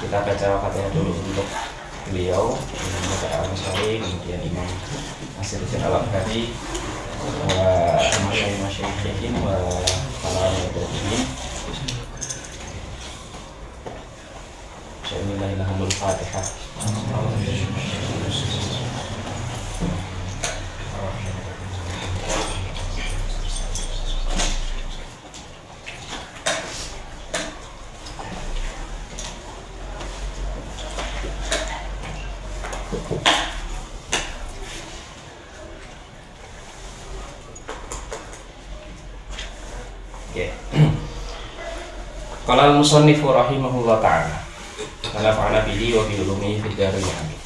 kita baca Al-Fatihah dulu untuk beliau, Imam Al-Masyari, kemudian Imam Nasiruddin Al-Abhari, wa masyayikhin wa para muqaddimin. Bismillahirrahmanirrahim. Fatihah. Qala al-musannifu rahimahullah ta'ala wa nafa'ana bihi wa bi ulumihi fid dharain amin.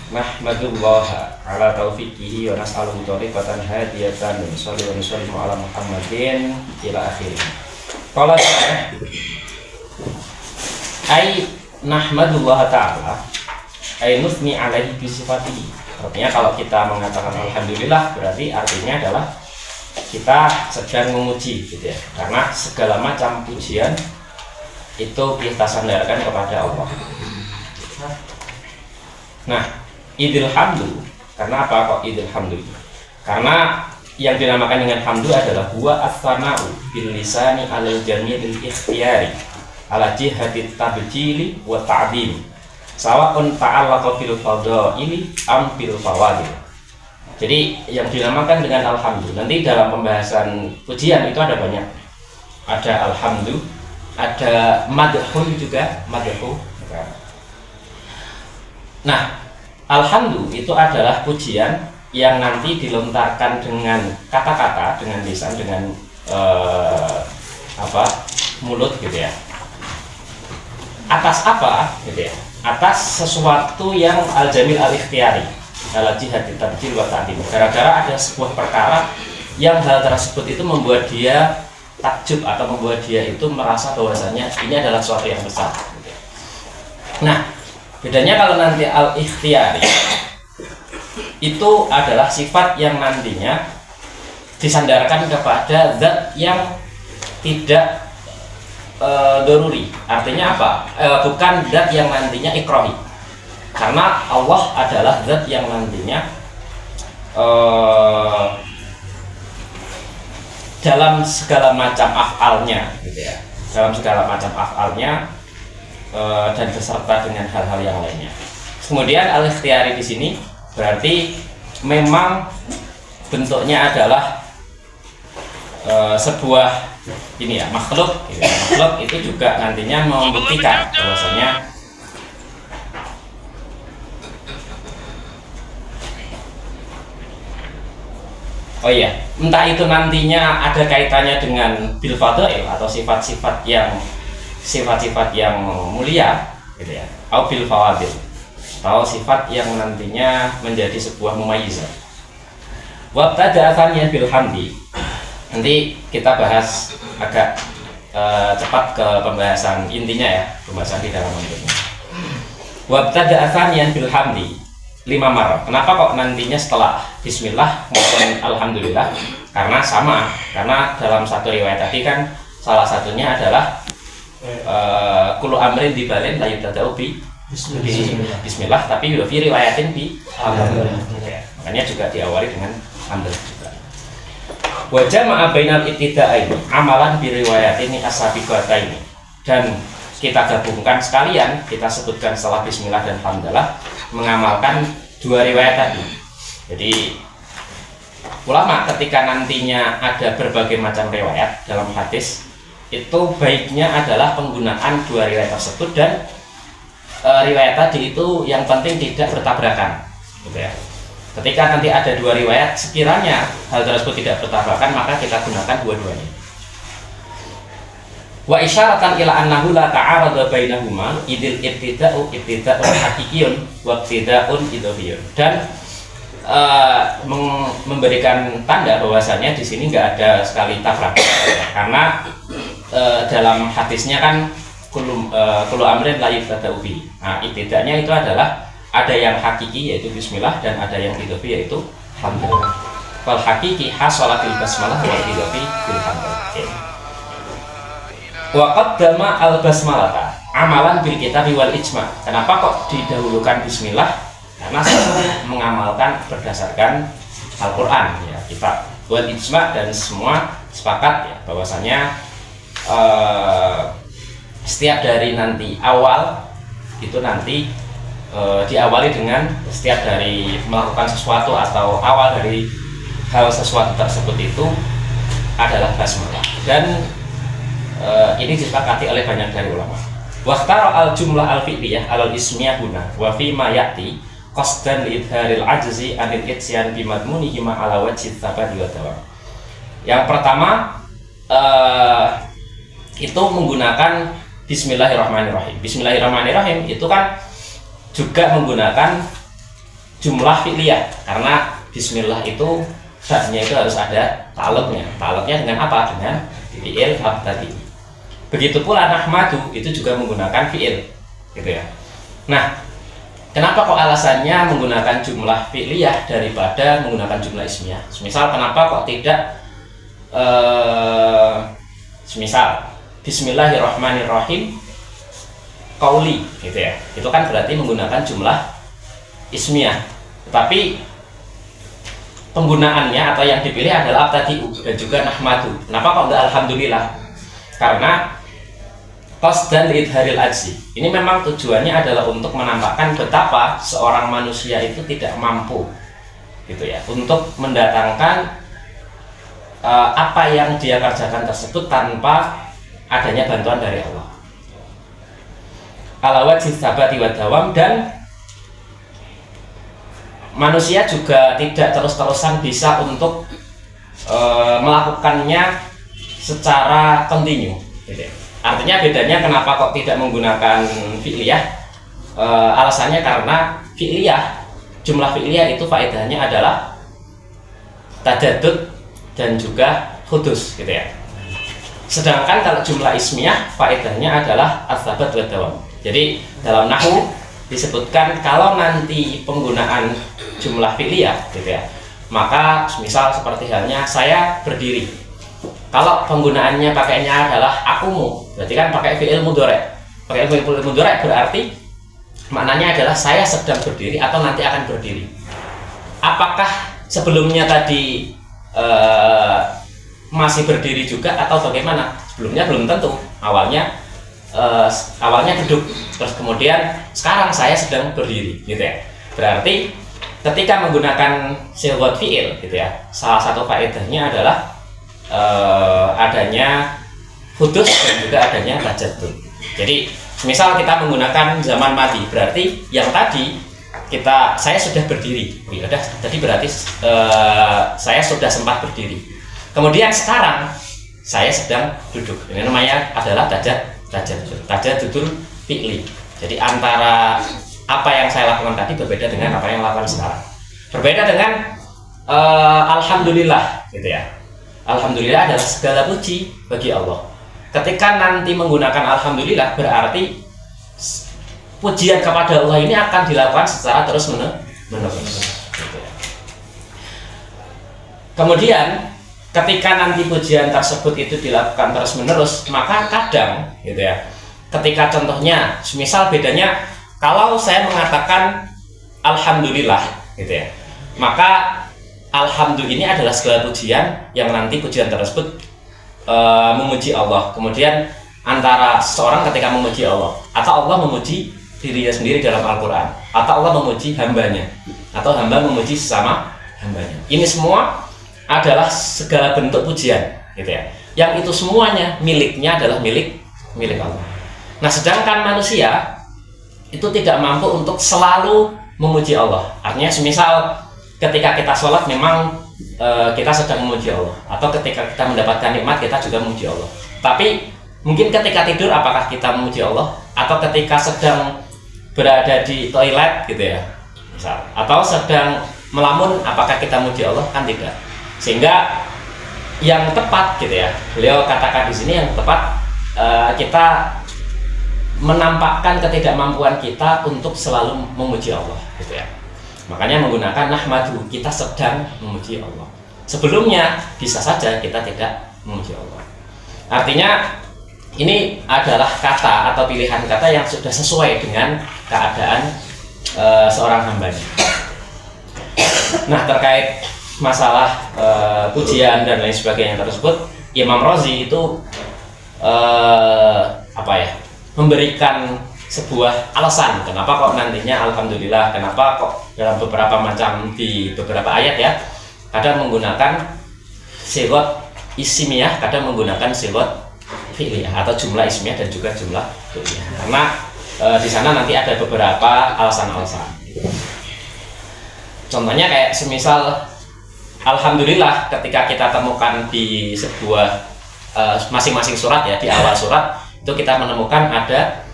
Nahmadullah ala taufiqihi wa nas'aluhu tariqatan hadiyatan wa sallallahu ala Muhammadin ila akhirih. Qala ay nahmadullah ta'ala ay nusni alaihi bi sifatihi. Artinya kalau kita mengatakan alhamdulillah berarti artinya adalah kita sedang memuji gitu ya, karena segala macam pujian itu kita sandarkan kepada Allah. Nah, idil hamdu, karena apa kok idil hamdu? Karena yang dinamakan dengan hamdu adalah huwa as-sana'u bil lisani alal jamilil ikhtiyari ala jihati tabjili wa ta'dim sawa'un ta'allaqa bil fadhaili am bil fawadil. Jadi yang dinamakan dengan alhamdu, nanti dalam pembahasan pujian itu ada banyak. Ada alhamdu, ada madhun juga, madhu. Nah, alhamdu itu adalah pujian yang nanti dilontarkan dengan kata-kata, dengan lisan, dengan mulut gitu ya. Atas apa gitu ya? Atas sesuatu yang al-jamil al-ikhtiyari. Ala jihad tabjil wa ta'dim. Gara-gara ada sebuah perkara yang hal tersebut itu membuat dia takjub atau membuat dia itu merasa bahwasanya ini adalah sesuatu yang besar. Nah, bedanya kalau nanti al-ikhtiyari itu adalah sifat yang nantinya disandarkan kepada zat yang tidak doruri. Artinya apa? Bukan zat yang nantinya ikrohi. Karena Allah adalah zat yang nantinya dalam segala macam af'alnya gitu ya, dalam segala macam af'alnya dan beserta dengan hal-hal yang lainnya. Kemudian al-ikhtiyari di sini berarti memang bentuknya adalah sebuah ini ya, makhluk gitu. Makhluk itu juga nantinya membuktikan bahwasanya oh iya, entah itu nantinya ada kaitannya dengan bil fadail atau sifat-sifat yang mulia gitu ya, atau bil fawadil, atau sifat yang nantinya menjadi sebuah mumayyizah. Wabtada athaniyah bil hamdi. Nanti kita bahas agak cepat ke pembahasan intinya ya, pembahasan di dalam bentuknya. Wabtada athaniyah bil hamdi 5 marah. Kenapa kok nantinya setelah bismillah maupun alhamdulillah? Karena sama, karena dalam satu riwayat tadi kan salah satunya adalah kullu amrin dibalin la yubtada'u bi bismillah, tapi juga fi riwayatin bi alhamdulillah. Makanya juga diawali dengan alhamdulillah. Wa jama'a bainal ibtida'aini amalan bi riwayatini as-sabiqataini. Dan kita gabungkan sekalian, kita sebutkan setelah bismillah dan alhamdulillah mengamalkan 2 riwayat tadi. Jadi ulama ketika nantinya ada berbagai macam riwayat dalam hadis, itu baiknya adalah penggunaan 2 riwayat tersebut, dan riwayat tadi itu yang penting tidak bertabrakan gitu ya. Ketika nanti ada 2 riwayat, sekiranya hal tersebut tidak bertabrakan, maka kita gunakan dua-duanya. Wa isyaratan ila annahu la ta'arada bainahuma idil ibtida'u haqiqiyyun wa ibtida'un idhofiyun. Dan memberikan tanda bahwasanya di sini nggak ada sekali tabrak, karena dalam hadisnya kan kullu amrin la yubtada'u bi. Nah, ibtida'nya itu adalah ada yang hakiki yaitu bismillah, dan ada yang idhofi yaitu alhamdulillah. Wal hakiki hasala bil basmalah wal idhofi bil hamdulillah. Wa qaddama al basmalata. amalan bil kitab wal ijma. Kenapa kok didahulukan bismillah? Karena saya mengamalkan berdasarkan Al-Qur'an ya, kitab wal ijma, dan semua sepakat ya bahwasanya setiap dari nanti awal itu nanti diawali dengan setiap dari melakukan sesuatu atau awal dari hal sesuatu tersebut itu adalah basmalah, dan ini disepakati oleh banyak dari ulama. Waqtara al-jumlah al-fi'liyah al-ismiyah huna wa fi ma ya'ti qasdan li idharil ajzi anil itsyan bi madmunihi ma ala wajhi tsabati wa dawam. Yang pertama itu menggunakan bismillahirrahmanirrahim. Bismillahirrahmanirrahim itu kan juga menggunakan jumlah fi'liyah, karena bismillah itu haknya itu harus ada ta'alluqnya. Ta'alluqnya dengan apa? Dengan fi'il tadi. Begitu pula nahmadu itu juga menggunakan fi'il, gitu ya. Nah, kenapa kok alasannya menggunakan jumlah fi'liyah daripada menggunakan jumlah ismiyah? Misal kenapa kok tidak misal bismillahirrahmanirrahim qauli, gitu ya. Itu kan berarti menggunakan jumlah ismiyah. Tapi penggunaannya atau yang dipilih adalah abtadi'u dan juga nahmadu. Kenapa kok enggak alhamdulillah? Karena qasdan liidharil ajzi. Ini memang tujuannya adalah untuk menampakkan betapa seorang manusia itu tidak mampu, gitu ya, untuk mendatangkan apa yang dia kerjakan tersebut tanpa adanya bantuan dari Allah. Ala wajhi tsabati wa dawam, dan manusia juga tidak terus-terusan bisa untuk melakukannya secara kontinu, gitu ya. Artinya bedanya kenapa kok tidak menggunakan fi'liyah? Alasannya karena fi'liyah, jumlah fi'liyah itu faedahnya adalah tajadud dan juga hudus, gitu ya. Sedangkan kalau jumlah ismiyah faedahnya adalah ats-tsabat wa dawam. Jadi dalam nahwu disebutkan kalau nanti penggunaan jumlah fi'liyah, gitu ya, maka misal seperti halnya saya berdiri. Kalau penggunaannya pakainya adalah akumu, berarti kan pakai fi'il mudhari'. Pakai fi'il mudhari' berarti maknanya adalah saya sedang berdiri atau nanti akan berdiri. Apakah sebelumnya tadi masih berdiri juga atau bagaimana? Sebelumnya belum tentu. Awalnya duduk, terus kemudian sekarang saya sedang berdiri, gitu ya. Berarti ketika menggunakan sighat fi'il, gitu ya, salah satu faedahnya adalah adanya hudus dan juga adanya tajadud. Jadi misal kita menggunakan zaman madi, berarti yang tadi saya sudah berdiri. Ya udah, tadi berarti saya sudah sempat berdiri. Kemudian sekarang saya sedang duduk. Ini namanya adalah tajadudul fi'li. Jadi antara apa yang saya lakukan tadi berbeda dengan apa yang lakukan sekarang. Berbeda dengan alhamdulillah, gitu ya. Alhamdulillah adalah segala puji bagi Allah. Ketika nanti menggunakan alhamdulillah, berarti pujian kepada Allah ini akan dilakukan secara terus-menerus. Kemudian ketika nanti pujian tersebut itu dilakukan terus-menerus, maka kadang, gitu ya, ketika contohnya, misal bedanya kalau saya mengatakan alhamdulillah, gitu ya, maka alhamdulillah ini adalah segala pujian yang nanti pujian tersebut memuji Allah. Kemudian antara seorang ketika memuji Allah, atau Allah memuji dirinya sendiri dalam Al-Quran, atau Allah memuji hambanya, atau hamba memuji sesama hambanya. Ini semua adalah segala bentuk pujian, gitu ya. Yang itu semuanya miliknya adalah milik Allah. Nah, sedangkan manusia itu tidak mampu untuk selalu memuji Allah. Artinya semisal ketika kita sholat memang kita sedang memuji Allah, atau ketika kita mendapatkan nikmat kita juga memuji Allah. Tapi mungkin ketika tidur apakah kita memuji Allah, atau ketika sedang berada di toilet, gitu ya, misal, atau sedang melamun apakah kita memuji Allah? Kan tidak. Sehingga yang tepat, gitu ya, beliau katakan di sini yang tepat kita menampakkan ketidakmampuan kita untuk selalu memuji Allah, gitu ya. Makanya menggunakan nahmadu, kita sedang memuji Allah. Sebelumnya bisa saja kita tidak memuji Allah. Artinya ini adalah kata atau pilihan kata yang sudah sesuai dengan keadaan seorang hambanya. Nah, terkait masalah pujian dan lain sebagainya tersebut, Imam Razi itu memberikan sebuah alasan kenapa kok nantinya alhamdulillah, kenapa kok dalam beberapa macam di beberapa ayat ya kadang menggunakan sigot ismiyah, kadang menggunakan sigot fi'liyah atau jumlah ismiyah dan juga jumlah fi'liyah, karena di sana nanti ada beberapa alasan-alasan. Contohnya kayak semisal alhamdulillah ketika kita temukan di sebuah masing-masing surat ya, di awal surat itu kita menemukan ada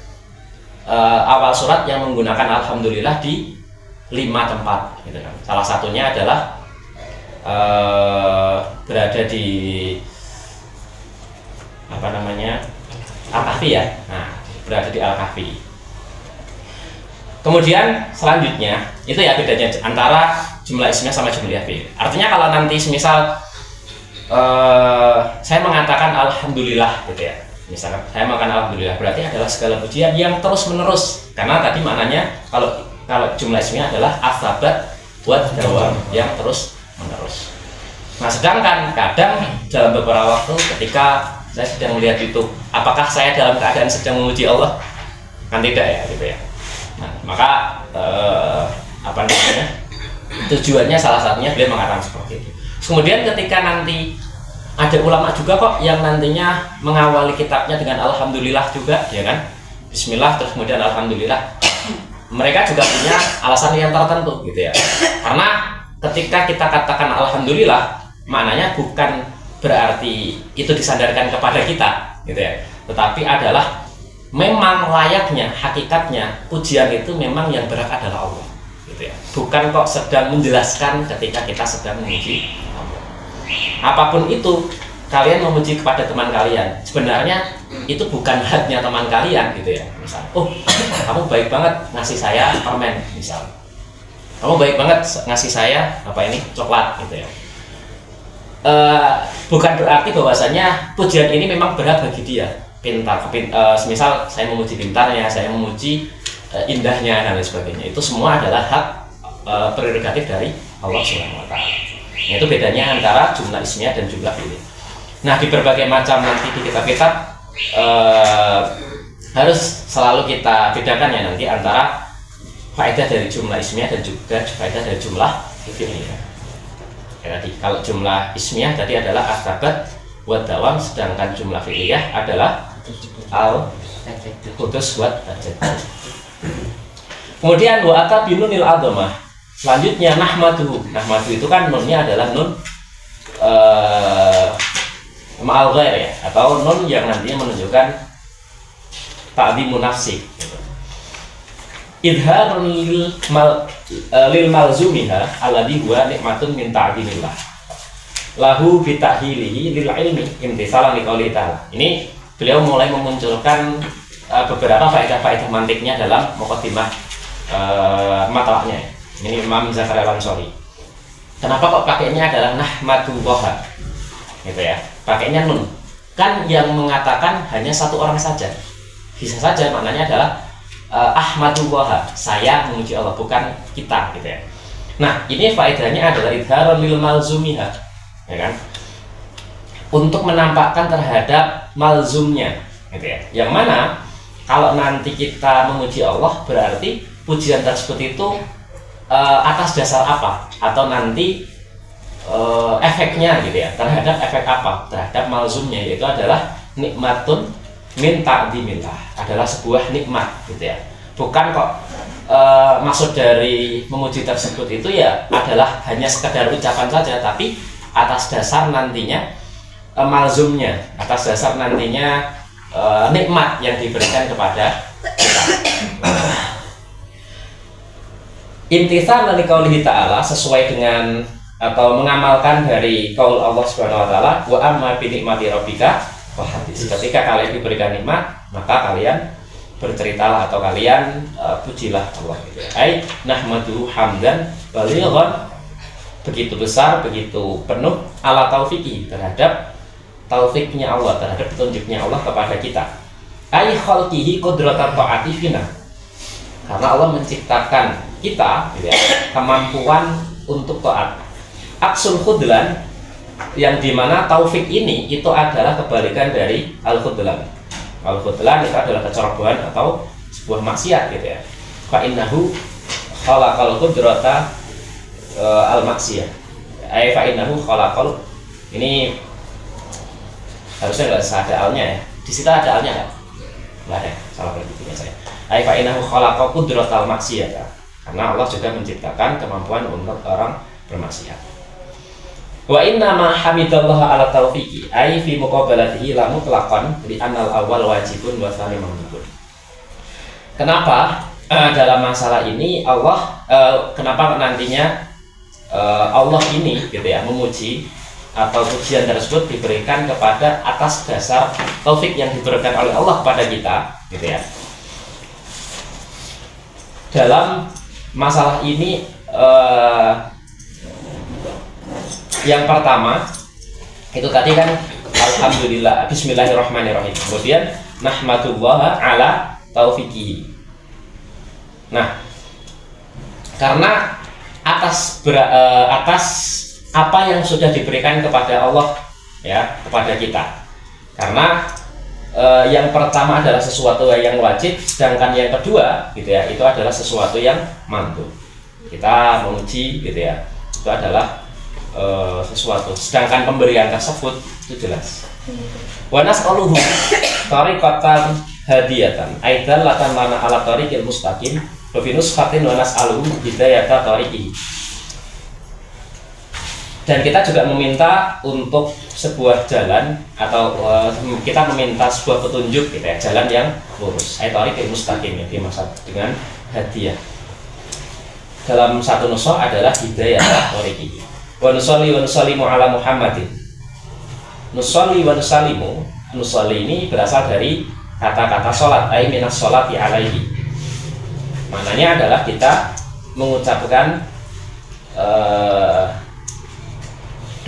awal surat yang menggunakan alhamdulillah di 5 tempat gitu kan. Salah satunya adalah berada di Al-Kahfi ya. Nah, berada di Al-Kahfi. Kemudian selanjutnya itu ya bedanya antara jumlah ismiyah sama jumlah fi'il. Artinya kalau nanti semisal saya mengatakan alhamdulillah gitu ya. Misalkan saya mengatakan alhamdulillah berarti adalah segala pujian yang terus menerus. Karena tadi maknanya kalau jumlah ismiyah adalah asabat buat dawam yang terus menerus. Nah, sedangkan kadang dalam beberapa waktu ketika saya sedang melihat YouTube, apakah saya dalam keadaan sedang memuji Allah? Kan tidak ya, gitu ya. Nah, maka tujuannya salah satunya beliau mengatakan seperti itu. Kemudian ketika nanti ada ulama juga kok yang nantinya mengawali kitabnya dengan alhamdulillah juga, ya kan? Bismillah terus kemudian alhamdulillah. Mereka juga punya alasan yang tertentu, gitu ya. Karena ketika kita katakan alhamdulillah, maknanya bukan berarti itu disandarkan kepada kita gitu ya, tetapi adalah memang layaknya, hakikatnya pujian itu memang yang berhak adalah Allah gitu ya, bukan kok sedang menjelaskan ketika kita sedang memuji Allah. Apapun itu kalian memuji kepada teman kalian, sebenarnya itu bukan haknya teman kalian gitu ya. Misal, oh kamu baik banget ngasih saya permen, misal kamu baik banget ngasih saya coklat gitu ya. Bukan berarti bahwasanya pujian ini memang berhak bagi dia. Semisal saya memuji pintarnya, saya memuji indahnya dan lain sebagainya, itu semua adalah hak prerogatif dari Allah Subhanahu wa taala. Itu bedanya antara jumlah ismiyah dan jumlah fi'liyah. Nah, di berbagai macam nanti di kitab-kitab harus selalu kita bedakan ya nanti antara faedah dari jumlah ismiyah dan juga faedah dari jumlah fi'liyah. Ya, tadi kalau jumlah ismiyah tadi adalah asabat buat dawam, sedangkan jumlah fi'liyah adalah al-qudus buat tajad. Kemudian wa ata binunil adhamah. Selanjutnya nahmatuhu. Nahmatuhu itu kan nunnya adalah nun ma'al ghair ya, atau nun yang nantinya menunjukkan ta'dhimun nafsi. Idharun lil malzumiha alladhi huwa nikmatun min ta'dilillah lahu bitahilihi lil ilmi imtisalan liqauli ta'ala. Ini beliau mulai memunculkan beberapa faedah-faedah mantiknya dalam muqaddimah matalahnya. Ini Imam Zakaria Al-Ansari. Kenapa kok pakainya adalah nahmadullah gitu ya, pakainya nun. Kan yang mengatakan hanya satu orang saja, bisa saja maknanya adalah ahmadullah, saya memuji Allah, bukan kita gitu ya. Nah, ini faedahnya adalah idharun lil malzumiha, ya kan, untuk menampakkan terhadap malzumnya gitu ya. Yang mana kalau nanti kita memuji Allah berarti pujian tersebut itu atas dasar apa, atau nanti efeknya gitu ya, terhadap efek apa, terhadap malzumnya, yaitu adalah nikmatun min ta'dhimillah, adalah sebuah nikmat gitu ya. Bukan kok maksud dari memuji tersebut itu ya adalah hanya sekedar ucapan saja, tapi atas dasar nantinya malzumnya, atas dasar nantinya nikmat yang diberikan kepada kita. Imtithal dari qaulihi ta'ala, sesuai dengan atau mengamalkan dari qaul Allah Subhanahu wa taala, wa amma bi nikmati rabbika wa hadis. Ketika kalian diberikan nikmat, maka kalian berceritalah atau kalian pujilah Allah gitu. Ai nahmadu hamdan balighan, begitu besar, begitu penuh ala taufiqi, terhadap taufiknya Allah, terhadap petunjuknya Allah kepada kita. Ai khalqihi qudratan ta'ati fina. Karena Allah menciptakan kita gitu ya, kemampuan untuk taat. Aksul khudlan, yang dimana taufik ini itu adalah kebalikan dari al-khudlan. Al-khudlan itu adalah kecerobohan atau sebuah maksiat gitu ya. Fa innahu khalaqal qudrata al-maksiyah. Ai fa innahu khalaqal, ini harusnya nggak ada alnya ya. Di situ ada alnya nggak? Nggak ada, salah perhatian saya. Ai fa innahu khalaqa qudratal maksiyah. Karena Allah juga menciptakan kemampuan untuk orang bermaksiat. Wa inna ma hamidallaha ala taufiqi ai fi muqabalatihi la mutlaqan li annal awwal wajibun wa tsani mamnun. Kenapa dalam masalah ini Allah kenapa nantinya Allah ini gitu ya memuji atau pujian tersebut diberikan kepada atas dasar taufik yang diberikan oleh Allah kepada kita gitu ya. Dalam masalah ini yang pertama itu tadi kan alhamdulillah bismillahirrahmanirrahim, kemudian nahmadullah ala taufiqihi. Nah, karena atas apa yang sudah diberikan kepada Allah ya kepada kita, karena yang pertama adalah sesuatu yang wajib, sedangkan yang kedua gitu ya itu adalah sesuatu yang mandub. Kita memuji gitu ya itu adalah sesuatu, sedangkan pemberian tersebut itu jelas. Wa nas'aluhu tariqatan hadiyatan aidan latan lana ala tariqil mustaqim wa fi nusfatin wa nas'aluhu hidayata tariqihi. Dan kita juga meminta untuk sebuah jalan atau kita meminta sebuah petunjuk gitu ya, jalan yang lurus. Tariqil mustaqim ya dimaksud dengan hadiah. Dalam satu nuskhah adalah hidayah tariqihi. Wa nusalli wa nusallimu ala Muhammadin. Nusalli wa nusallimu, nusalli ini berasal dari kata-kata sholat, ai minas sholati alaihi. Maknanya adalah kita mengucapkan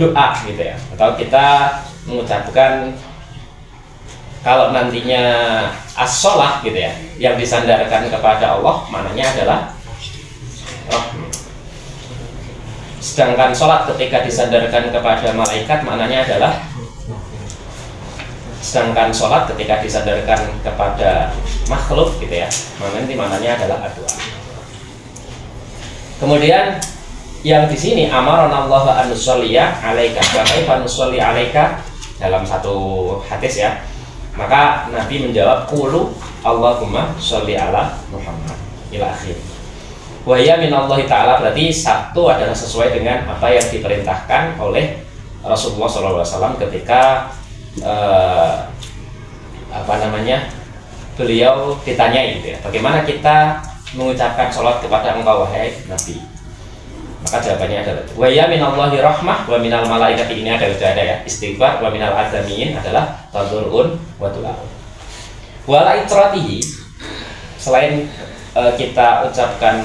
doa gitu ya, atau kita mengucapkan kalau nantinya as-sholat gitu ya yang disandarkan kepada Allah, maknanya adalah sedangkan sholat ketika disandarkan kepada malaikat maknanya adalah, sedangkan sholat ketika disandarkan kepada makhluk gitu ya maknanya adalah doa. Kemudian yang di sini amarana Allah an nusalliya alaika wa kaifa nusalli alaika, dalam satu hadis ya, maka Nabi menjawab qulu Allahumma sholli ala Muhammad ila akhir. Wa ya minallahi ta'ala, berarti satu adalah sesuai dengan apa yang diperintahkan oleh Rasulullah SAW ketika beliau ditanyai gitu ya, bagaimana kita mengucapkan sholat kepada engkau wahai Nabi, maka jawabannya adalah wa ya minallahi rahmah wa minal malaikati, ini ada ya istighfar, wa minal adzamin adalah tadurun wa du'a. Wala itratihi, selain kita ucapkan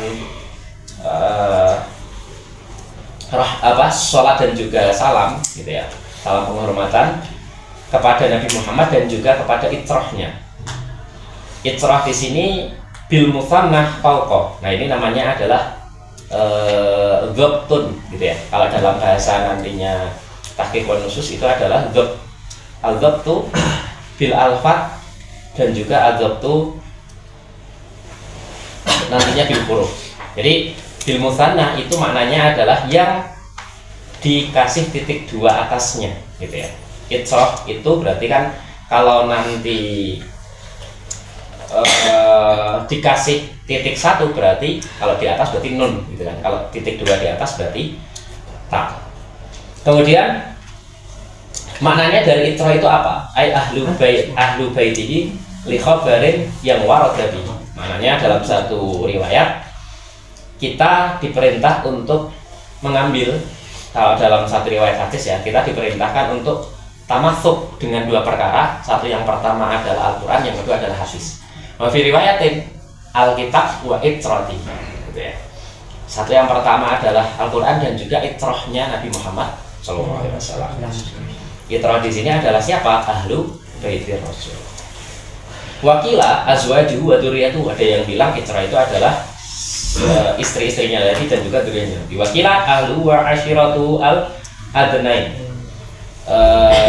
sholat dan juga salam gitu ya, salam penghormatan kepada Nabi Muhammad dan juga kepada itrahnya. Itrah di sini bil mufannah fauqa. Nah ini namanya adalah dhabtun gitu ya. Kalau dalam bahasa nantinya tahqiq wan nusus itu adalah dhab. Al-dhabtu bil alfat dan juga al-dhabtu nantinya bil huruf. Jadi bil mutsanna itu maknanya adalah yang dikasih titik dua atasnya gitu ya. Itrah itu berarti kan kalau nanti dikasih titik satu berarti kalau di atas berarti nun gitu kan. Kalau titik dua di atas berarti ta. Kemudian maknanya dari itrah itu apa? Ai ahlu baitihi li khabarin yang warada bihi. Maknanya dalam satu riwayat kita diperintah untuk mengambil, kalau dalam satu riwayat hadis ya, kita diperintahkan untuk tamatsuk dengan dua perkara. Satu yang pertama adalah Al-Quran, yang kedua adalah hadis. Wa fi riwayatin Alkitab wa itrati gitu ya. Satu yang pertama adalah Al-Quran dan juga itrahnya Nabi Muhammad SAW. Itra di sini adalah siapa? Ahlu baitir Rasul. Wakila azwajuhu wa dzurriyyatuhu, ada yang bilang Itra itu adalah istri-istrinya Nabi dan juga dzurriyyahnya. Wakila ahlu wa ashiratu al adnain.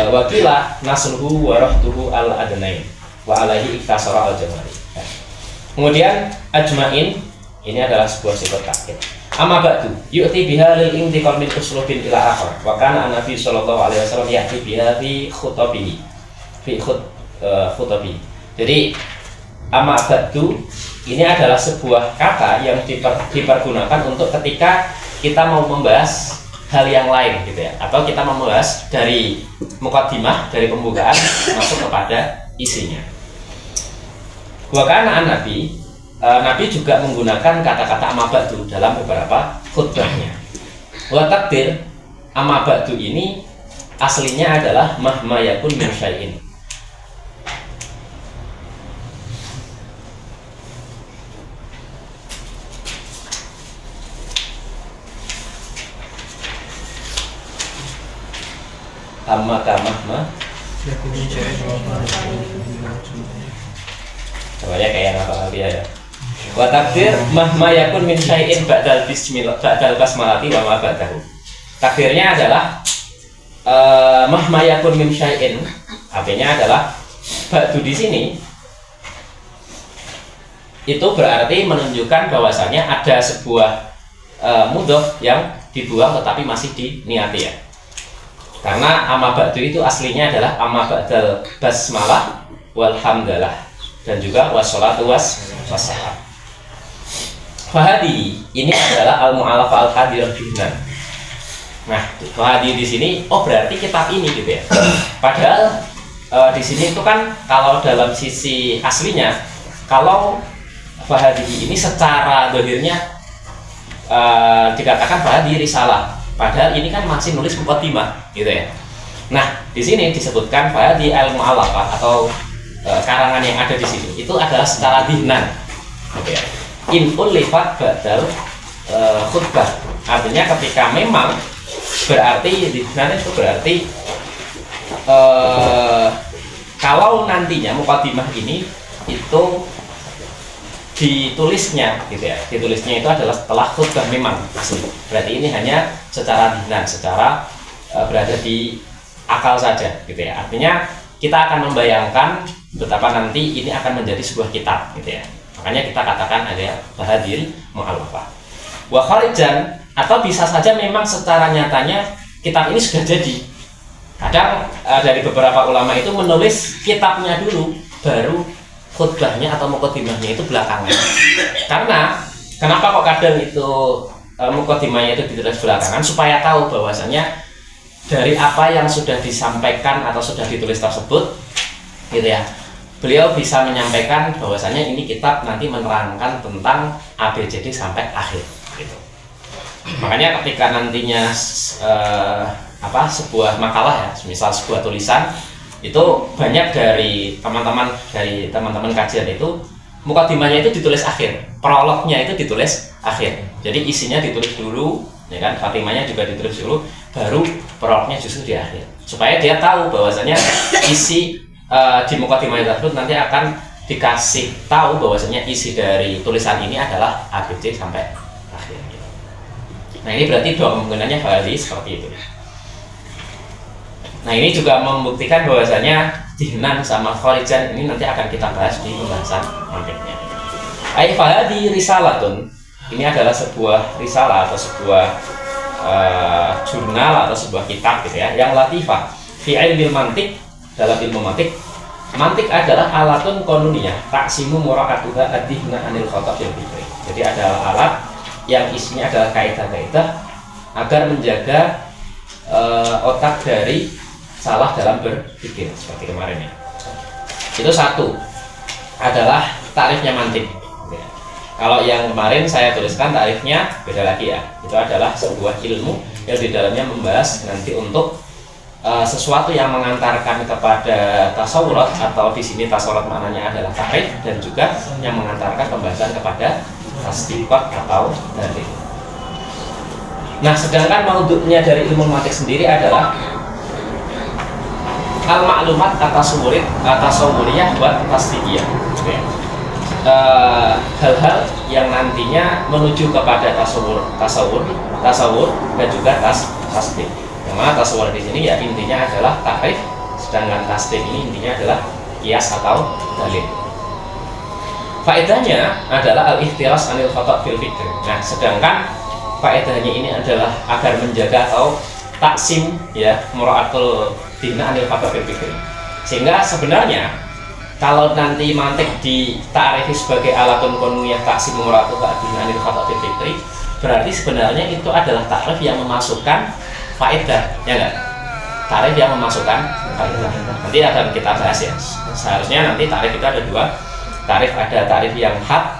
Wakila nasluhu wa rahtuhu al adnain wa alaihi iktasara al jamali. Kemudian ajmain ini adalah sebuah sifat takkid. Amma ba'du yu'ti biha lil intiqal min uslubin ila akhar wa kana an-nabi sallallahu alaihi wasallam ya'ti biha fi khutabihi khutabihi. Jadi amma ba'du ini adalah sebuah kata yang dipergunakan untuk ketika kita mau membahas hal yang lain gitu ya, atau kita membahas dari muqaddimah, dari pembukaan masuk kepada isinya. Wa kana an-nabi Nabi juga menggunakan kata-kata amma ba'du dalam beberapa khutbahnya. Wa takdir amma ba'du ini aslinya adalah mahma yakun min syai'in. Amma ka mahma coba kayak apa dia ya. Wa takdir mahma yakun min syai'in ba'dal bismillah ba'dal basmalati wa ma ba'dahu. Takdirnya adalah mahma yakun min syai'in, artinya adalah ba'du di sini itu berarti menunjukkan bahwasanya ada sebuah mudhof yang dibuang tetapi masih diniati ya. Karena amma ba'du itu aslinya adalah amma ba'dal basmalah wal hamdalah dan juga wassalatu wassalam. Fahadi ini adalah al-mu'alafa al-qadirah bihnan. Nah, fahadi di sini berarti kitab ini gitu ya. Padahal di sini itu kan kalau dalam sisi aslinya, kalau fahadi ini secara zahirnya dikatakan fahadi risalah. Padahal ini kan masih nulis muqaddimah gitu ya. Nah, di sini disebutkan fahadi al-mu'alafa atau karangan yang ada di sini itu adalah secara dhihnan gitu ya. In ulifat badal khutbah, artinya ketika memang berarti dhihnan itu berarti kalau nantinya muqaddimah ini itu ditulisnya gitu ya, ditulisnya itu adalah setelah khutbah memang asli. Berarti ini hanya secara dhihnan, secara berada di akal saja gitu ya. Artinya kita akan membayangkan betapa nanti ini akan menjadi sebuah kitab gitu ya. Makanya kita katakan ada bahadil mu'allafah. Wa kharijan, atau bisa saja memang secara nyatanya kitab ini sudah jadi. Kadang dari beberapa ulama itu menulis kitabnya dulu, baru khutbahnya atau muqaddimahnya itu belakangan. Karena kenapa kok kadang itu muqaddimahnya itu ditulis belakangan, supaya tahu bahwasanya dari apa yang sudah disampaikan atau sudah ditulis tersebut gitu ya, beliau bisa menyampaikan bahwasanya ini kitab nanti menerangkan tentang ABCD sampai akhir gitu. Makanya ketika nantinya sebuah makalah ya, misal sebuah tulisan itu banyak dari teman-teman kajian itu muqaddimahnya itu ditulis akhir, prolognya itu ditulis akhir. Jadi isinya ditulis dulu, ya kan, khatimahnya juga ditulis dulu, baru prolognya justru di akhir. Supaya dia tahu bahwasanya isi di muqaddimah tersebut nanti akan dikasih tahu bahwasanya isi dari tulisan ini adalah ABC sampai akhir. Nah, ini berarti dua kemungkinannya valid seperti itu. Nah, ini juga membuktikan bahwasanya dhihnan sama kharijan ini nanti akan kita bahas di pembahasan berikutnya. Ai fahadi risalatun. Ini adalah sebuah risalah atau sebuah jurnal atau sebuah kitab gitu ya, yang latifah fi ilmil mantiq. Dalam ilmu mantiq, mantiq adalah alatun qanuniyah taksimu mura'atuha ad-dhihna anil khata' fil fikri. Jadi adalah alat yang isinya adalah kaidah-kaidah agar menjaga otak dari salah dalam berpikir, seperti kemarin ya. Itu satu adalah tarifnya mantiq. Kalau yang kemarin saya tuliskan tarifnya beda lagi ya. Itu adalah sebuah ilmu yang di dalamnya membahas nanti untuk sesuatu yang mengantarkan kepada tasawurat, atau di sini tasawurat maknanya adalah takrif, dan juga yang mengantarkan pembahasan kepada tasdiqat atau dalil. Nah, sedangkan maudhu'nya dari ilmu mantiq sendiri adalah al maklumat atasawuriyah buat tasdiyah. Hal-hal yang nantinya menuju kepada tasawur dan juga tasdik. Yang mana tasawur di sini ya intinya adalah takrif, sedangkan tasdik ini intinya adalah kias atau dalil. Faedahnya adalah al-ihtiras anil khata' fil fikr. Nah, sedangkan faedahnya ini adalah agar menjaga atau taksim ya mura'atul dina anil khata' fil fikr. Sehingga sebenarnya kalau nanti mantik ditarifi sebagai alatun konuniyah taksim mura'atul dina anil khata' fil fikr, berarti sebenarnya itu adalah takrif yang memasukkan faedah, ya enggak? Tarif yang memasukkan faedah. Nanti akan kita bahas ya. Seharusnya nanti tarif itu ada dua. Tarif ada tarif yang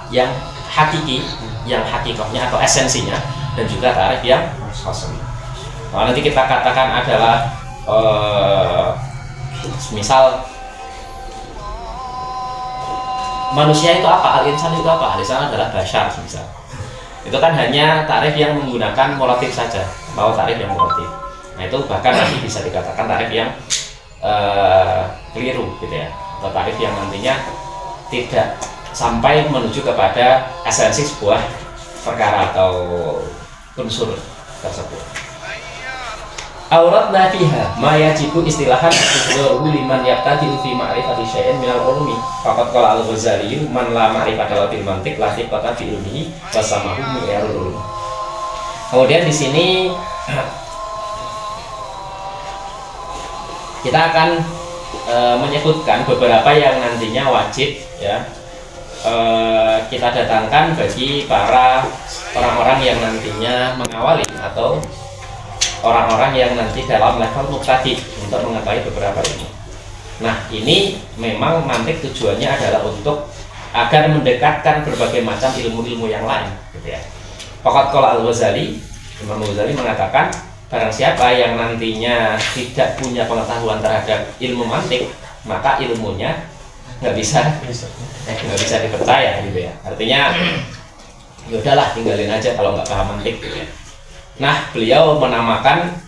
yang hakiki, yang hakikatnya atau esensinya, dan juga tarif yang kosong. Kalau nanti kita katakan adalah misal manusia itu apa, al-insan itu apa? Al-insan adalah bashar misal. Itu kan hanya tarif yang menggunakan mulatif saja, bahwa tarif yang mulatif. Nah itu bahkan nanti bisa dikatakan tarif yang keliru gitu ya, atau tarif yang nantinya tidak sampai menuju kepada esensi sebuah perkara atau unsur tersebut. Auratna fiha ma yajibu istilahan istighfaru liman yaqtadi fi ma'rifati syai'in minal ulumi. Faqad qala al-Ghazali man la ma'rifata bil mantiq la thiqata fi ilmihi wa samahu mi'arul. Kemudian di sini kita akan menyebutkan beberapa yang nantinya wajib ya kita datangkan bagi para orang-orang yang nantinya mengawali atau orang-orang yang nanti dalam level mubtadi untuk mengetahui beberapa ini. Nah ini memang mantik tujuannya adalah untuk agar mendekatkan berbagai macam ilmu-ilmu yang lain gitu ya. Faqad qala al-Ghazali, Imam Ghazali mengatakan barang siapa yang nantinya tidak punya pengetahuan terhadap ilmu mantik, maka ilmunya nggak bisa dipercaya gitu ya. Artinya ya udahlah tinggalin aja kalau nggak paham mantik gitu ya. Nah beliau menamakan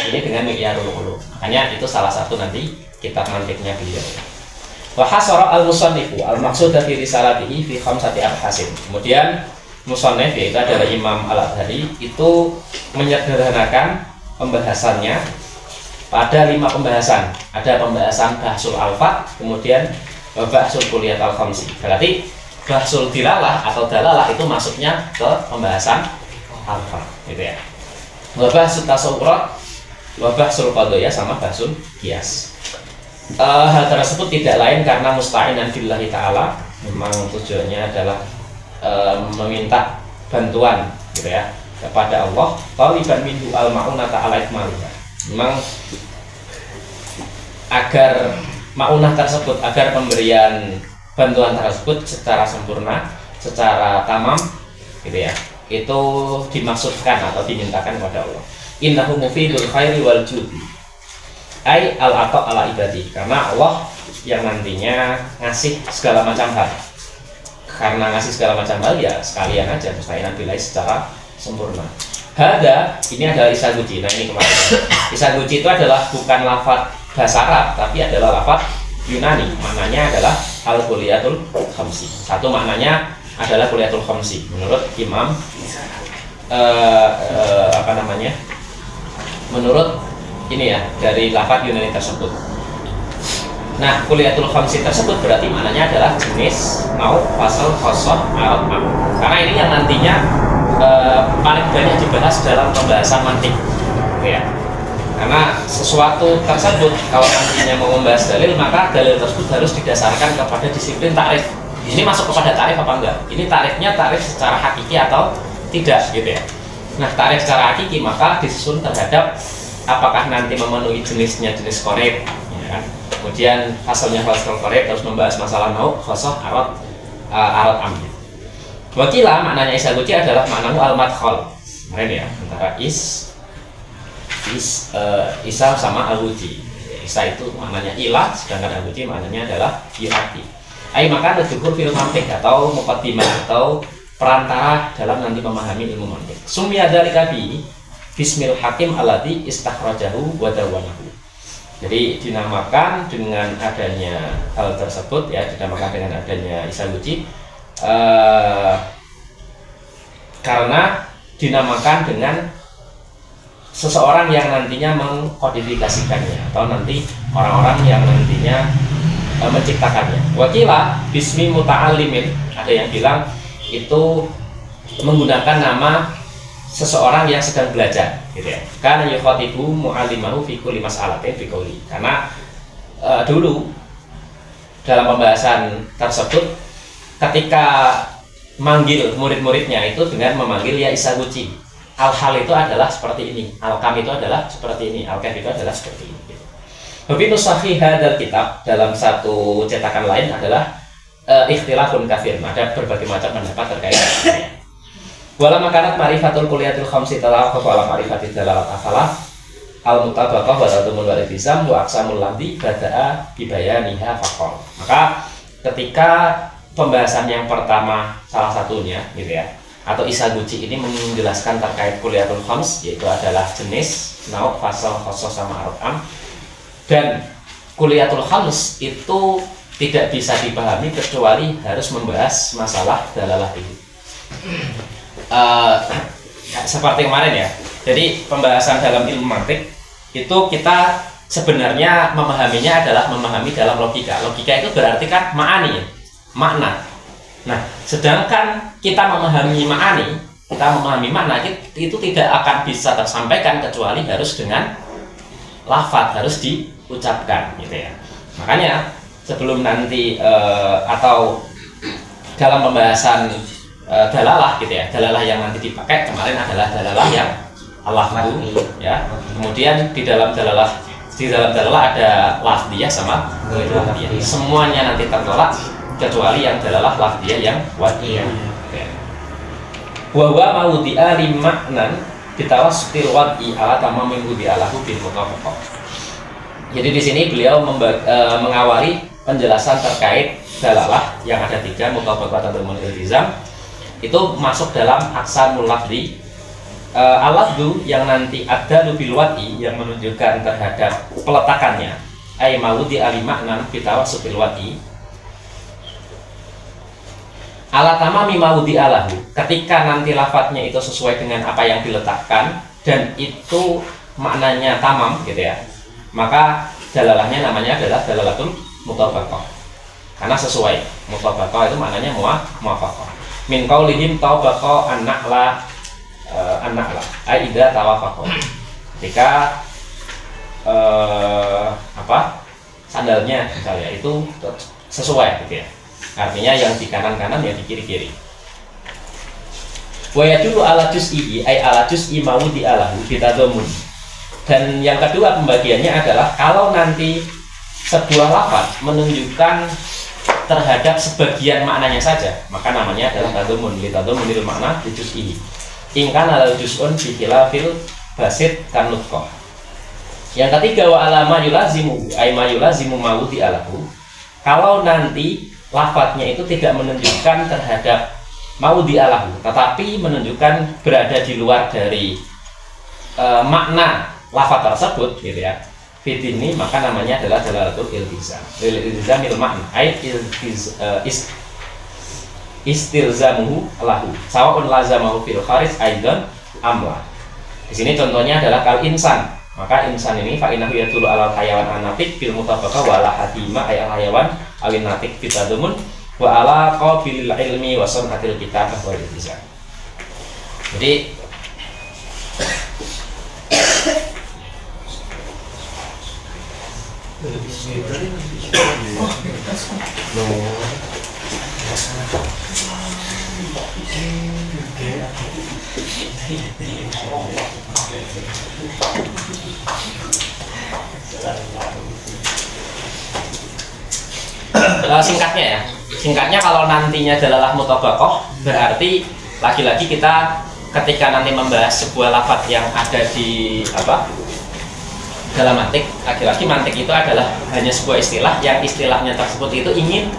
ini dengan mi'yarul ulum. Makanya itu salah satu nanti kitab mantiknya beliau. Wa hasara al-musannifu al-maqsuda fi risalatihi fi khamsati abhasin. Kemudian musannif yaitu adalah Imam Al-Adhari itu menyederhanakan pembahasannya pada 5 pembahasan. Ada pembahasan bahsul alfat, kemudian bahsul kuliah al-khamsi. Berarti bahsul dilalah atau dalalah itu masuknya ke pembahasan alfat gitu ya. Wa bahsul tasawurat, wa bahsul qadaya sama bahsul qiyas. Hal tersebut tidak lain karena musta'inan billahi ta'ala, memang tujuannya adalah meminta bantuan gitu ya kepada Allah, taliban minhu al-ma'unata ala ikmalha. Memang agar ma'unah tersebut, agar pemberian bantuan tersebut secara sempurna, secara tamam gitu ya, itu dimaksudkan atau dimintakan kepada Allah. Innahu mufidul khairi wal judi ai al-ata ala ibadi, karena Allah yang nantinya ngasih segala macam hal. Karena ngasih segala macam hal ya sekalian aja musta'inan billahi secara sempurna. Hada ini adalah isaguji. Nah ini kemarin isaguji itu adalah bukan lafaz bahasa Arab tapi adalah lafaz Yunani. Maknanya adalah al-kuliyatul khamsi. Satu maknanya adalah kuliyatul khamsi menurut Imam menurut ini ya dari lafaz Yunani tersebut. Nah, kuliatul khamsi tersebut berarti maknanya adalah jenis, mau, fasal, khosoh, arad, am. Karena ini yang nantinya paling banyak dibahas dalam pembahasan mantik ya. Karena sesuatu tersebut kalau nantinya mau membahas dalil, maka dalil tersebut harus didasarkan kepada disiplin tarif. Ini masuk kepada tarif apa enggak? Ini tarifnya tarif secara hakiki atau tidak gitu ya. Nah, tarif secara hakiki maka disusun terhadap apakah nanti memenuhi jenisnya jenis korek ya kan? Kemudian asalnya fasal korek harus membahas masalah mau, khosoh, arad, am. Wakilah maknanya isaguci adalah maknamu al-madkhal. Kemarin ya antara isa sama al-wuji. Isa itu maknanya ilah, sedangkan al-wuji maknanya adalah irati. Maka nadzukur fil mantiq atau muqaddimah atau perantara dalam nanti memahami ilmu mantiq. Sumya dzalika bi bismil hakim alladzi istakhrajahu wa dawwanahu. Jadi dinamakan dengan adanya hal tersebut ya, dinamakan dengan adanya isaguchi karena dinamakan dengan seseorang yang nantinya mengkodifikasikannya atau nanti orang-orang yang nantinya menciptakannya. Wakila bismi muta'allimin, ada yang bilang itu menggunakan nama seseorang yang sedang belajar, gitu ya. Karena yukhatibu mu'allimahu fi kulli mas'alatin fi qouli. Karena dulu dalam pembahasan tersebut ketika manggil murid-muridnya itu dengan memanggil ya isaguchi. Al-hal itu adalah seperti ini, al-kam itu adalah seperti ini, al-kaf itu adalah seperti ini. Habib Sahih hadal kitab dalam satu cetakan lain adalah ikhtilafun kafir. Ada berbagai macam pendapat terkait dengannya. Wala makanat marifatul kuliatul khamsi talaqqa wala marifatil dalalat afalah al-mutabaqah wa tadumul walidizam wa aqsamul ladhi bada'a bibayaniha faqal. Maka ketika pembahasan yang pertama salah satunya gitu ya, atau isaguchi ini menjelaskan terkait kuliatul khams, yaitu adalah jenis, nauk, fasal, khosos sama arqam. Dan kuliatul khams itu tidak bisa dipahami kecuali harus membahas masalah dalalah ini. Seperti kemarin ya. Jadi pembahasan dalam ilmu mantik itu kita sebenarnya memahaminya adalah memahami dalam logika. Logika itu berarti kan ma'ani, makna. Nah, sedangkan kita memahami ma'ani, kita memahami makna itu tidak akan bisa tersampaikan kecuali harus dengan lafadz, harus diucapkan gitu ya. Makanya sebelum nanti atau dalam pembahasan dalalah gitu ya, dalalah yang nanti dipakai kemarin adalah dalalah yang Allahu ya. Kemudian di dalam dalalah ada lafdiyah sama lafdiyah. Semuanya nanti tertolak kecuali yang dalalah lafdiyah yang wadiyah. Wa huwa mawdi'a limaknan bitawassutil wad'i ala tamamil wudi'alahu bil mutafaqah. Jadi di sini beliau mengawali penjelasan terkait dalalah yang ada 3, mutafaqah dan iltizam. Itu masuk dalam aqsamul lafzi. Al-lafdu yang nanti ada bil wad'i yang menunjukkan terhadap peletakannya. Ai mawdi'a limaknan bitawassutil wad'i. Ala tamami mawdi'alahu, ketika nanti lafadznya itu sesuai dengan apa yang diletakkan dan itu maknanya tamam gitu ya, maka dalalahnya namanya adalah dalalatul mutabaqah karena sesuai. Mutabaqah itu maknanya muwafaqah. Min qaulihim tabaqa an-na'la ai idza tawafaqa, ketika sandalnya misalnya itu sesuai gitu ya. Artinya yang di kanan-kanan, yang di kiri-kiri. Wa yadullu ala juz'i ay ala juz'i mawdi alahu bitadammun. Dan yang kedua pembagiannya adalah kalau nanti sebuah lafaz menunjukkan terhadap sebagian maknanya saja, maka namanya adalah tadammun, litadammunil makna di juz'i. In kana al juz'un bi khilafil basit kan nutqa. Yang ketiga wa alama yulazimu ay ma yulazimu mawdi alahu. Kalau nanti lafadznya itu tidak menunjukkan terhadap maudi alahu, tetapi menunjukkan berada di luar dari makna lafadz tersebut gitu ya. Fitini maka namanya adalah dalalatul iltizam. Iltizamil makna ay istilzamuhu lahu. Sawa'un lazamahu fil kharij aidan amla. Di sini contohnya adalah kal insan. Maka insan ini fa innahu yadullu ala hayawan anatik bil mutabaqah wa ala hadima ay al hayawan awin natik bitadumun wa ala qabilil ilmi wa sunnatil kitabah wal iltizam. Jadi singkatnya kalau nantinya dalalah mutabaqah berarti lagi-lagi kita ketika nanti membahas sebuah lafadz yang ada di dalam mantik, lagi-lagi mantik itu adalah hanya sebuah istilah yang istilahnya tersebut itu ingin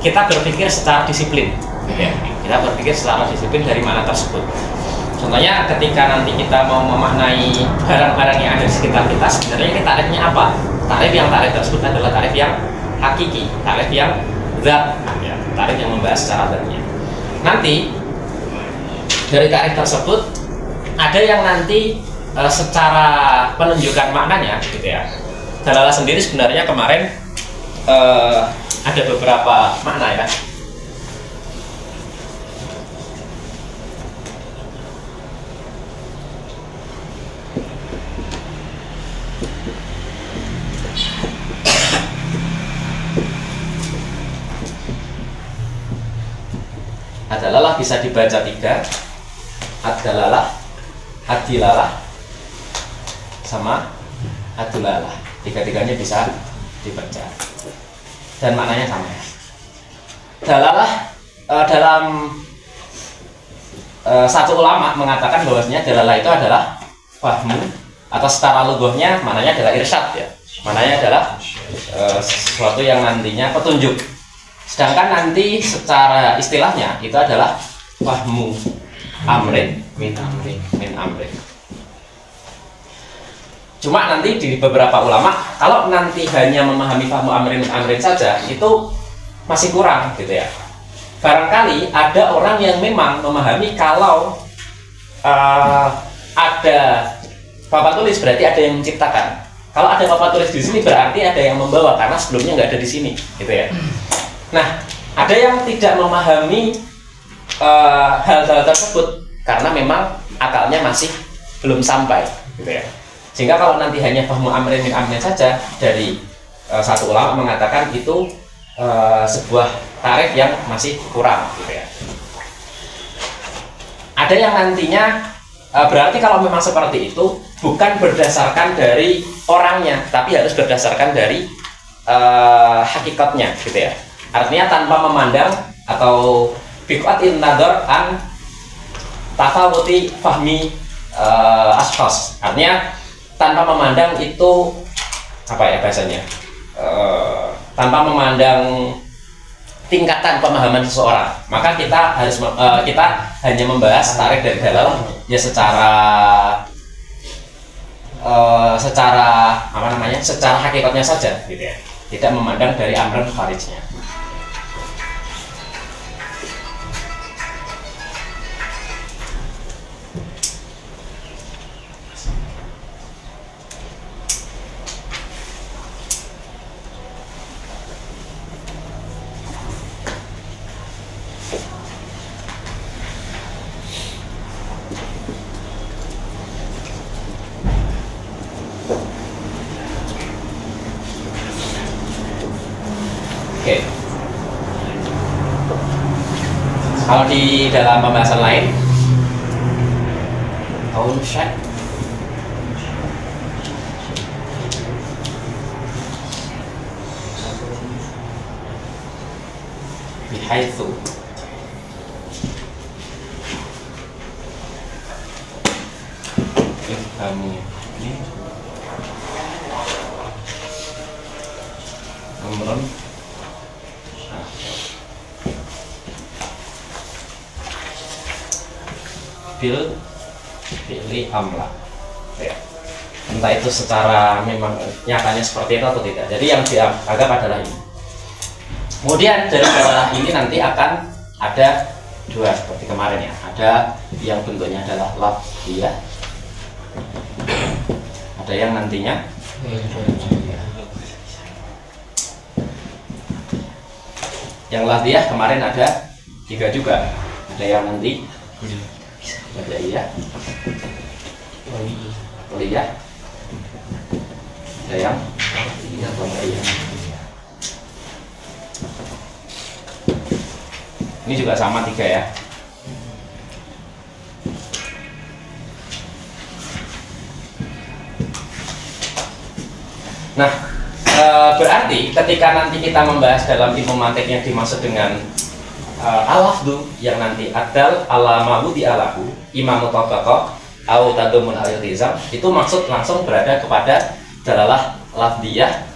kita berpikir secara disiplin ya. Kita berpikir secara disiplin dari mana tersebut. Contohnya ketika nanti kita mau memaknai barang-barang yang ada di sekitar kita, sebenarnya kita artinya apa? Tarif tersebut adalah tarif yang hakiki, tarif yang zat, ya, tarif yang membahas secara zatnya. Nanti dari tarif tersebut ada yang nanti secara penunjukan maknanya gitu ya. Dalalah sendiri sebenarnya kemarin ada beberapa makna ya. Adalah bisa dibaca 3, ad-dalalah, ad-dilalah, sama ad-dulalah. Tiga-tiganya bisa dibaca dan maknanya sama. Dalalah dalam satu ulama mengatakan bahwasanya dalalah itu adalah fahmu, atau secara lughahnya maknanya adalah irsyad ya. Maknanya adalah sesuatu yang nantinya petunjuk. Sedangkan nanti secara istilahnya itu adalah fahmu amrin min amrin. Cuma nanti di beberapa ulama kalau nanti hanya memahami fahmu amrin min amrin saja itu masih kurang gitu ya. Barangkali ada orang yang memang memahami kalau ada papan tulis berarti ada yang menciptakan. Kalau ada papan tulis di sini berarti ada yang membawa karena sebelumnya nggak ada di sini gitu ya. Nah, ada yang tidak memahami hal-hal tersebut karena memang akalnya masih belum sampai, gitu ya. Sehingga kalau nanti hanya fahmu amrin min amrin saja dari satu ulama mengatakan itu sebuah tarif yang masih kurang, gitu ya. Ada yang nantinya berarti kalau memang seperti itu bukan berdasarkan dari orangnya, tapi harus berdasarkan dari hakikatnya, gitu ya. Artinya tanpa memandang atau biqatin nadar an tafawuti fahmi ashkhas. Artinya tanpa memandang itu apa ya bahasanya? Tanpa memandang tingkatan pemahaman seseorang. Maka kita harus kita hanya membahas tarif dari dalalah ya secara apa namanya? Secara hakikatnya saja gitu ya. Tidak memandang dari amran kharijnya. Oke. Kalau di dalam pembahasan lain, kaul syai' bihaitsu ifhamu ini amrun bil pilih amla ya. Entah itu secara memang nyatanya seperti itu atau tidak. Jadi yang dianggap adalah ini. Kemudian dari dalalah ini nanti akan ada dua seperti kemarin ya. Ada yang bentuknya adalah lafziyah. Ada yang nantinya yang lafziyah kemarin ada 3 juga. Ada yang nanti Bajaiyah, Qoliyah, ada yang Bajaiyah. Ini juga sama 3 ya. Nah, berarti ketika nanti kita membahas dalam ilmu mantik yang dimaksud dengan al-lafdu yang nanti adal alamahu di alahu imamu tabaqah au tadumun al-iltizam itu maksud langsung berada kepada dalalah lafdiyah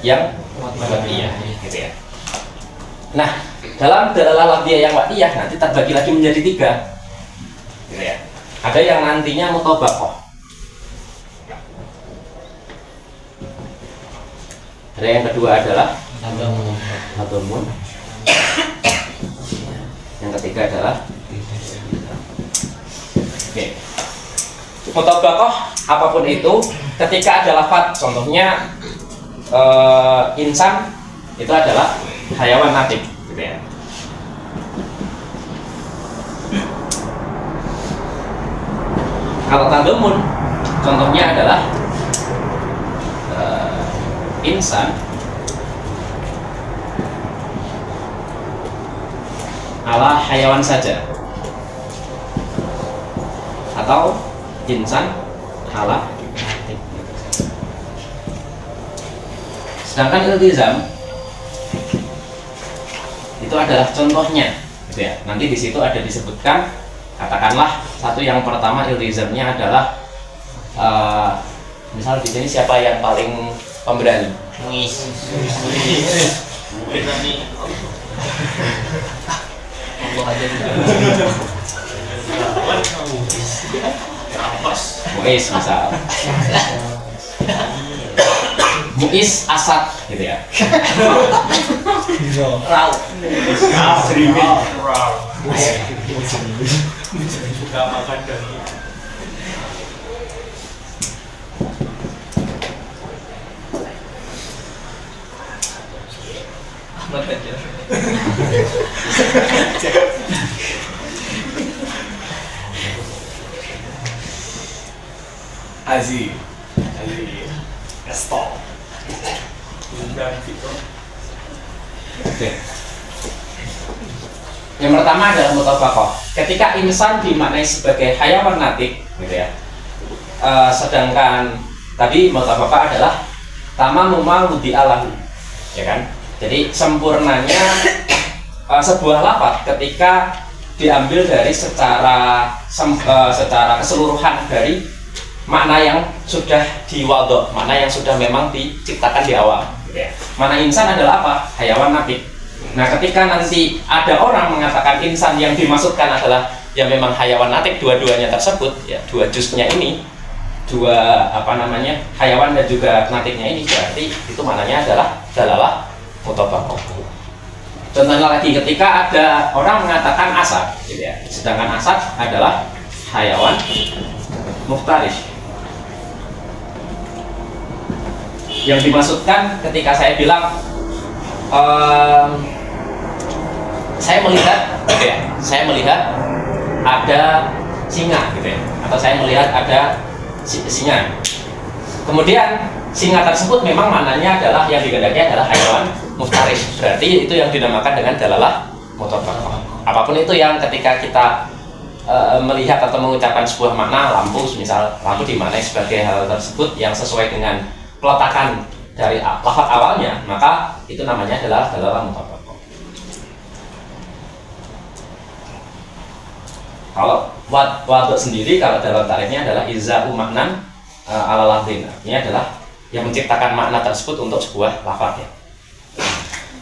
yang wadiyah gitu ya. Nah, dalam dalalah lafdiyah yang wadiyah nanti terbagi lagi menjadi 3 gitu ya. Ada yang nantinya mutabaqah. Ada yang kedua adalah Hadomun. Yang ketiga adalah oke. Mutabaqah apapun itu, ketika ada lafadz, contohnya insan itu adalah hayawan natik, gitu ya. Kalau tadomun, contohnya adalah insan ala hayawan saja, atau insan ala natik. Sedangkan iltizam itu adalah contohnya, gitu ya. Nanti di situ ada disebutkan, katakanlah satu yang pertama iltizamnya adalah misal di sini siapa yang paling pemberani? Muiz. Muiz misal. Muiz Asad, gitu ya. Rau. Suka makan daging. Ahmad aja. Aziz Estol. Oke. Yang pertama adalah mutabaqah. Ketika insan dimaknai sebagai hayawan natik, gitu ya. Sedangkan tadi mutabaqah adalah tamamu ma wudi'alahu, ya kan? Jadi sempurnanya sebuah lafaz ketika diambil dari secara keseluruhan dari makna yang sudah diwadok, makna yang sudah memang diciptakan di awal, gitu ya. Makna insan adalah apa? Hayawan natik. Nah, ketika nanti ada orang mengatakan insan yang dimaksudkan adalah yang memang hayawan natik, dua-duanya tersebut, ya, dua jusnya ini, hayawan dan juga natiknya ini, berarti itu maknanya adalah dalalah mutabaqah. Contohnya lagi, ketika ada orang mengatakan asad, gitu ya, sedangkan asad adalah hayawan muftaris. Yang dimaksudkan ketika saya bilang saya melihat ada singa, gitu ya, atau saya melihat ada singa. Kemudian singa tersebut memang maknanya adalah yang digandaki adalah hayawan muftaris. Berarti itu yang dinamakan dengan dalalah mutabaqah. Apapun itu yang ketika kita melihat atau mengucapkan sebuah makna, lampu misal, lampu dimaknai sebagai hal tersebut yang sesuai dengan peletakan dari lafaz awalnya, maka itu namanya adalah dalalah mutabaqah. Kalau waduk sendiri, kalau dalam tarifnya adalah iza'u maknan ala lafdin, ini adalah yang menciptakan makna tersebut untuk sebuah lafaz, ya.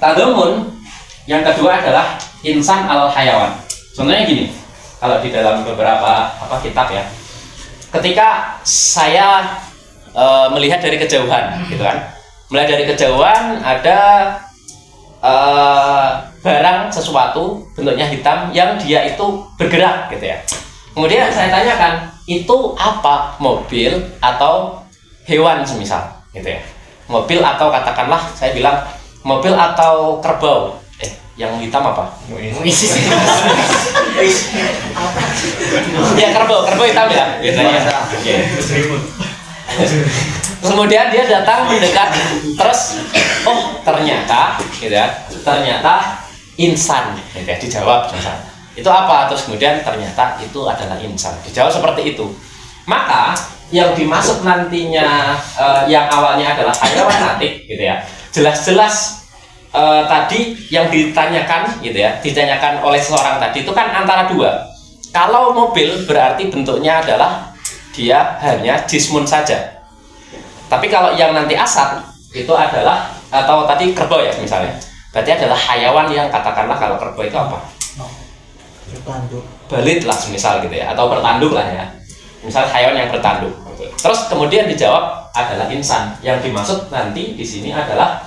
Tadomun yang kedua adalah insan al hayawan. Contohnya gini, kalau di dalam beberapa kitab, ya, ketika saya melihat dari kejauhan, gitu kan, melihat dari kejauhan ada barang sesuatu bentuknya hitam yang dia itu bergerak, gitu ya. Kemudian saya tanyakan, itu apa? Mobil atau hewan semisal, gitu ya. Mobil atau katakanlah saya bilang mobil atau kerbau. Yang hitam apa? Ya, kerbau hitam, ya. Biasanya. Kemudian dia datang mendekat, terus ternyata, gitu ya, ternyata insan, gitu ya, dijawab misalnya. Itu apa? Terus kemudian ternyata itu adalah insan. Dijawab seperti itu. Maka yang dimaksud nantinya yang awalnya adalah hayawan natik, gitu ya. Jelas-jelas tadi yang ditanyakan, gitu ya, ditanyakan oleh seseorang tadi itu kan antara dua. Kalau mobil berarti bentuknya adalah dia hanya jismun saja. Tapi kalau yang nanti asad itu adalah, atau tadi kerbau ya misalnya, berarti adalah hayawan yang katakanlah kalau kerbau itu apa? Bertanduk. Balit lah misal, gitu ya, atau bertanduk lah, ya. Misal hayawan yang bertanduk. Terus kemudian dijawab adalah insan. Yang dimaksud nanti di sini adalah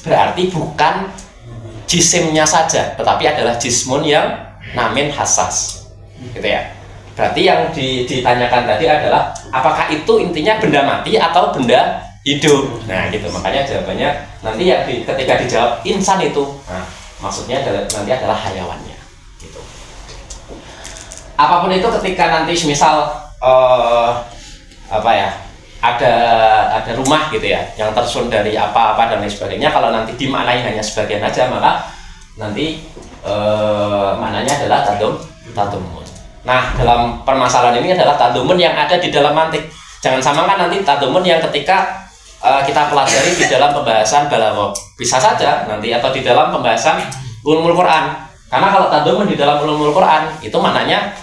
berarti bukan jisimnya saja, tetapi adalah jismun yang namin hassas, gitu ya. Berarti yang ditanyakan tadi adalah apakah itu intinya benda mati atau benda hidup. Nah, gitu. Makanya jawabannya nanti ya ketika dijawab insan itu, nah, maksudnya nanti adalah hayawannya, gitu. Apapun itu ketika nanti misal ada rumah gitu ya yang tersusun dari apa-apa dan lain sebagainya, kalau nanti dimaknai hanya sebagian aja maka nanti maknanya adalah tadumun. Nah, dalam permasalahan ini adalah tadumun yang ada di dalam mantik. Jangan samakan nanti tadumun yang ketika kita pelajari di dalam pembahasan balaghah. Bisa saja nanti atau di dalam pembahasan ulumul Quran. Karena kalau tadumun di dalam ulumul Quran itu maknanya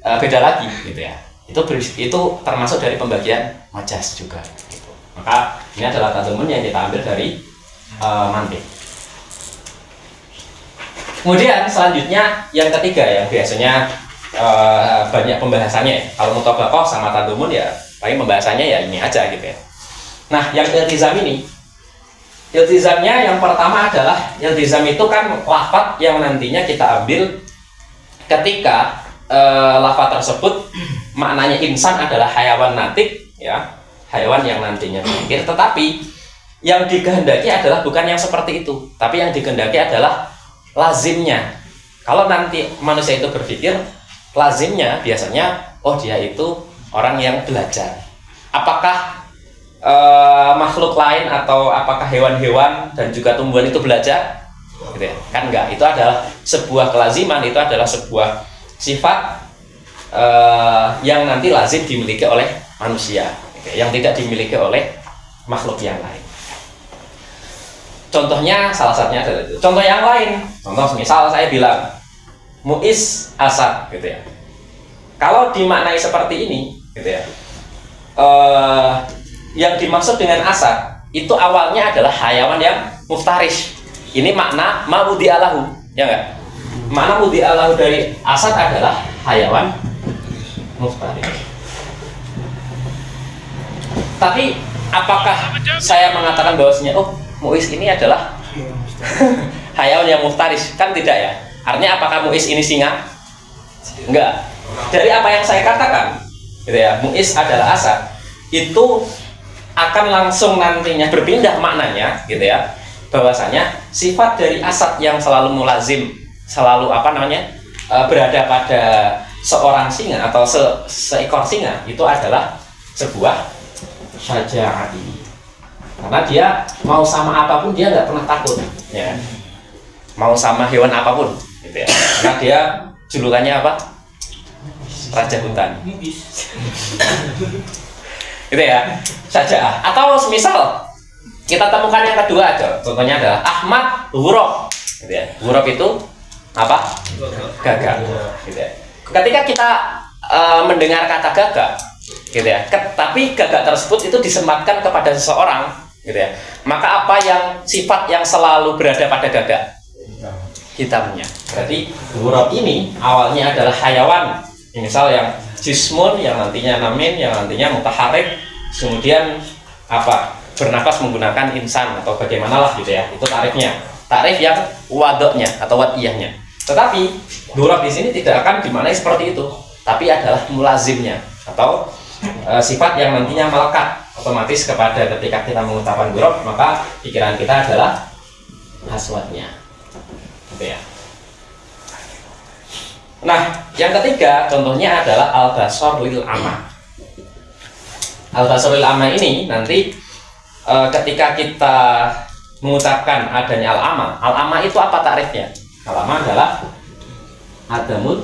beda lagi gitu ya. Itu termasuk dari pembagian majas juga gitu. Maka ini adalah tadumun yang kita ambil dari mantik. Kemudian selanjutnya yang ketiga yang biasanya banyak pembahasannya. Kalau mutabaqah sama tadumun ya paling pembahasannya ya ini aja gitu ya. Nah, yang iltizam ini, iltizamnya yang pertama adalah iltizam itu kan lafaz yang nantinya kita ambil ketika lafaz tersebut maknanya insan adalah hayawan natik ya, hayawan yang nantinya berpikir, tetapi yang dikehendaki adalah bukan yang seperti itu, tapi yang dikehendaki adalah lazimnya. Kalau nanti manusia itu berpikir, lazimnya biasanya dia itu orang yang belajar. Apakah makhluk lain atau apakah hewan-hewan dan juga tumbuhan itu belajar? Gitu ya. Kan enggak, itu adalah sebuah kelaziman, itu adalah sebuah sifat yang nanti lazim dimiliki oleh manusia, gitu ya, yang tidak dimiliki oleh makhluk yang lain. Contohnya salah satunya adalah itu. Contoh yang lain, contoh misal saya bilang Muiz Asad gitu ya. Kalau dimaknai seperti ini gitu ya, yang dimaksud dengan asad itu awalnya adalah hayawan yang muftarish. Ini makna ma'udi'alahu, ya enggak? Makna mudi'alahu dari asad adalah hayawan muftarish. Tapi apakah saya mengatakan bahwasanya Muiz ini adalah hayawan yang muftarish? Kan tidak ya. Artinya apakah Muiz ini singa? Enggak. Dari apa yang saya katakan, gitu ya, Muiz adalah asad, itu akan langsung nantinya berpindah maknanya, gitu ya, bahwasanya sifat dari asad yang selalu mulazim, selalu berada pada seorang singa atau seekor singa, itu adalah sebuah syaja'ati. Karena dia mau sama apapun dia nggak pernah takut, ya. Mau sama hewan apapun, gitu ya. Karena dia julukannya apa? Raja hutan. Gitu ya, saja. Atau misal kita temukan yang kedua aja. Contohnya adalah Ahmad Ghurab. Gitu ya. Ghurab itu apa? Gagak. Gitu ya. Ketika kita mendengar kata gagak, gitu ya. Tapi gagak tersebut itu disematkan kepada seseorang, gitu ya. Maka apa yang sifat yang selalu berada pada gagak? Hitamnya. Berarti Ghurab ini awalnya adalah hayawan, misal yang jismun, yang nantinya namin, yang nantinya mutaharik, kemudian bernapas menggunakan insan atau bagaimanalah gitu ya. Itu tarifnya, tarif yang wadoknya atau wadiyahnya. Tetapi Ghurab di sini tidak akan dimaknai seperti itu, tapi adalah mulazimnya atau sifat yang nantinya melekat otomatis kepada ketika kita mengucapkan Ghurab, maka pikiran kita adalah aswadnya, gitu ya. Nah, yang ketiga contohnya adalah al-basar lil ama. Al-basar lil ama ini nanti ketika kita mengucapkan adanya al-ama itu apa tarifnya? Al-ama adalah adamul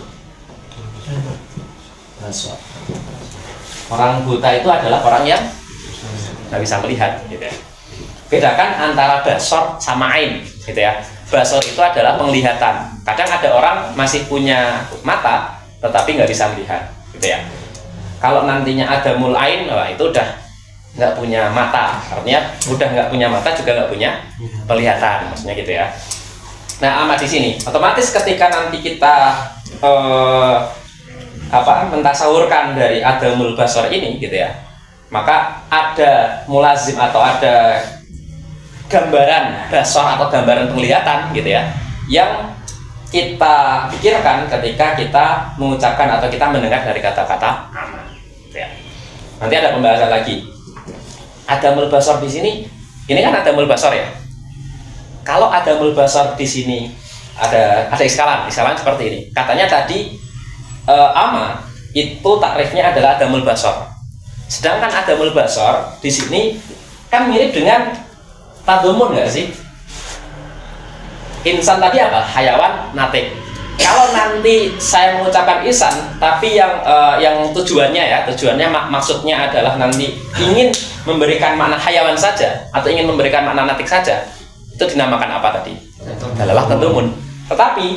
basar. Orang buta itu adalah orang yang nggak bisa melihat, gitu ya. Bedakan antara basar sama ain, gitu ya. Basar itu adalah penglihatan. Kadang ada orang masih punya mata tetapi nggak bisa melihat, gitu ya. Kalau nantinya ada mulain, itu udah nggak punya mata. Artinya udah nggak punya mata juga nggak punya penglihatan, maksudnya gitu ya. Nah, amat di sini otomatis ketika nanti kita mentasawurkan dari adamul basar ini gitu ya, maka ada mulazim atau ada gambaran basar atau gambaran penglihatan gitu ya, yang kita pikirkan ketika kita mengucapkan atau kita mendengar dari kata-kata ama gitu ya. Nanti ada pembahasan lagi adamul basar di sini. Ini kan adamul basar ya. Kalau adamul basar di sini ada iskalan seperti ini. Katanya tadi ama itu takrifnya adalah adamul basar. Sedangkan adamul basar di sini kan mirip dengan tadumun nggak sih? Insan tadi apa? Hayawan, natik. Kalau nanti saya mengucapkan insan, tapi yang tujuannya maksudnya adalah nanti ingin memberikan makna hayawan saja atau ingin memberikan makna natik saja, itu dinamakan apa tadi? Dalalah tadumun. Tetapi,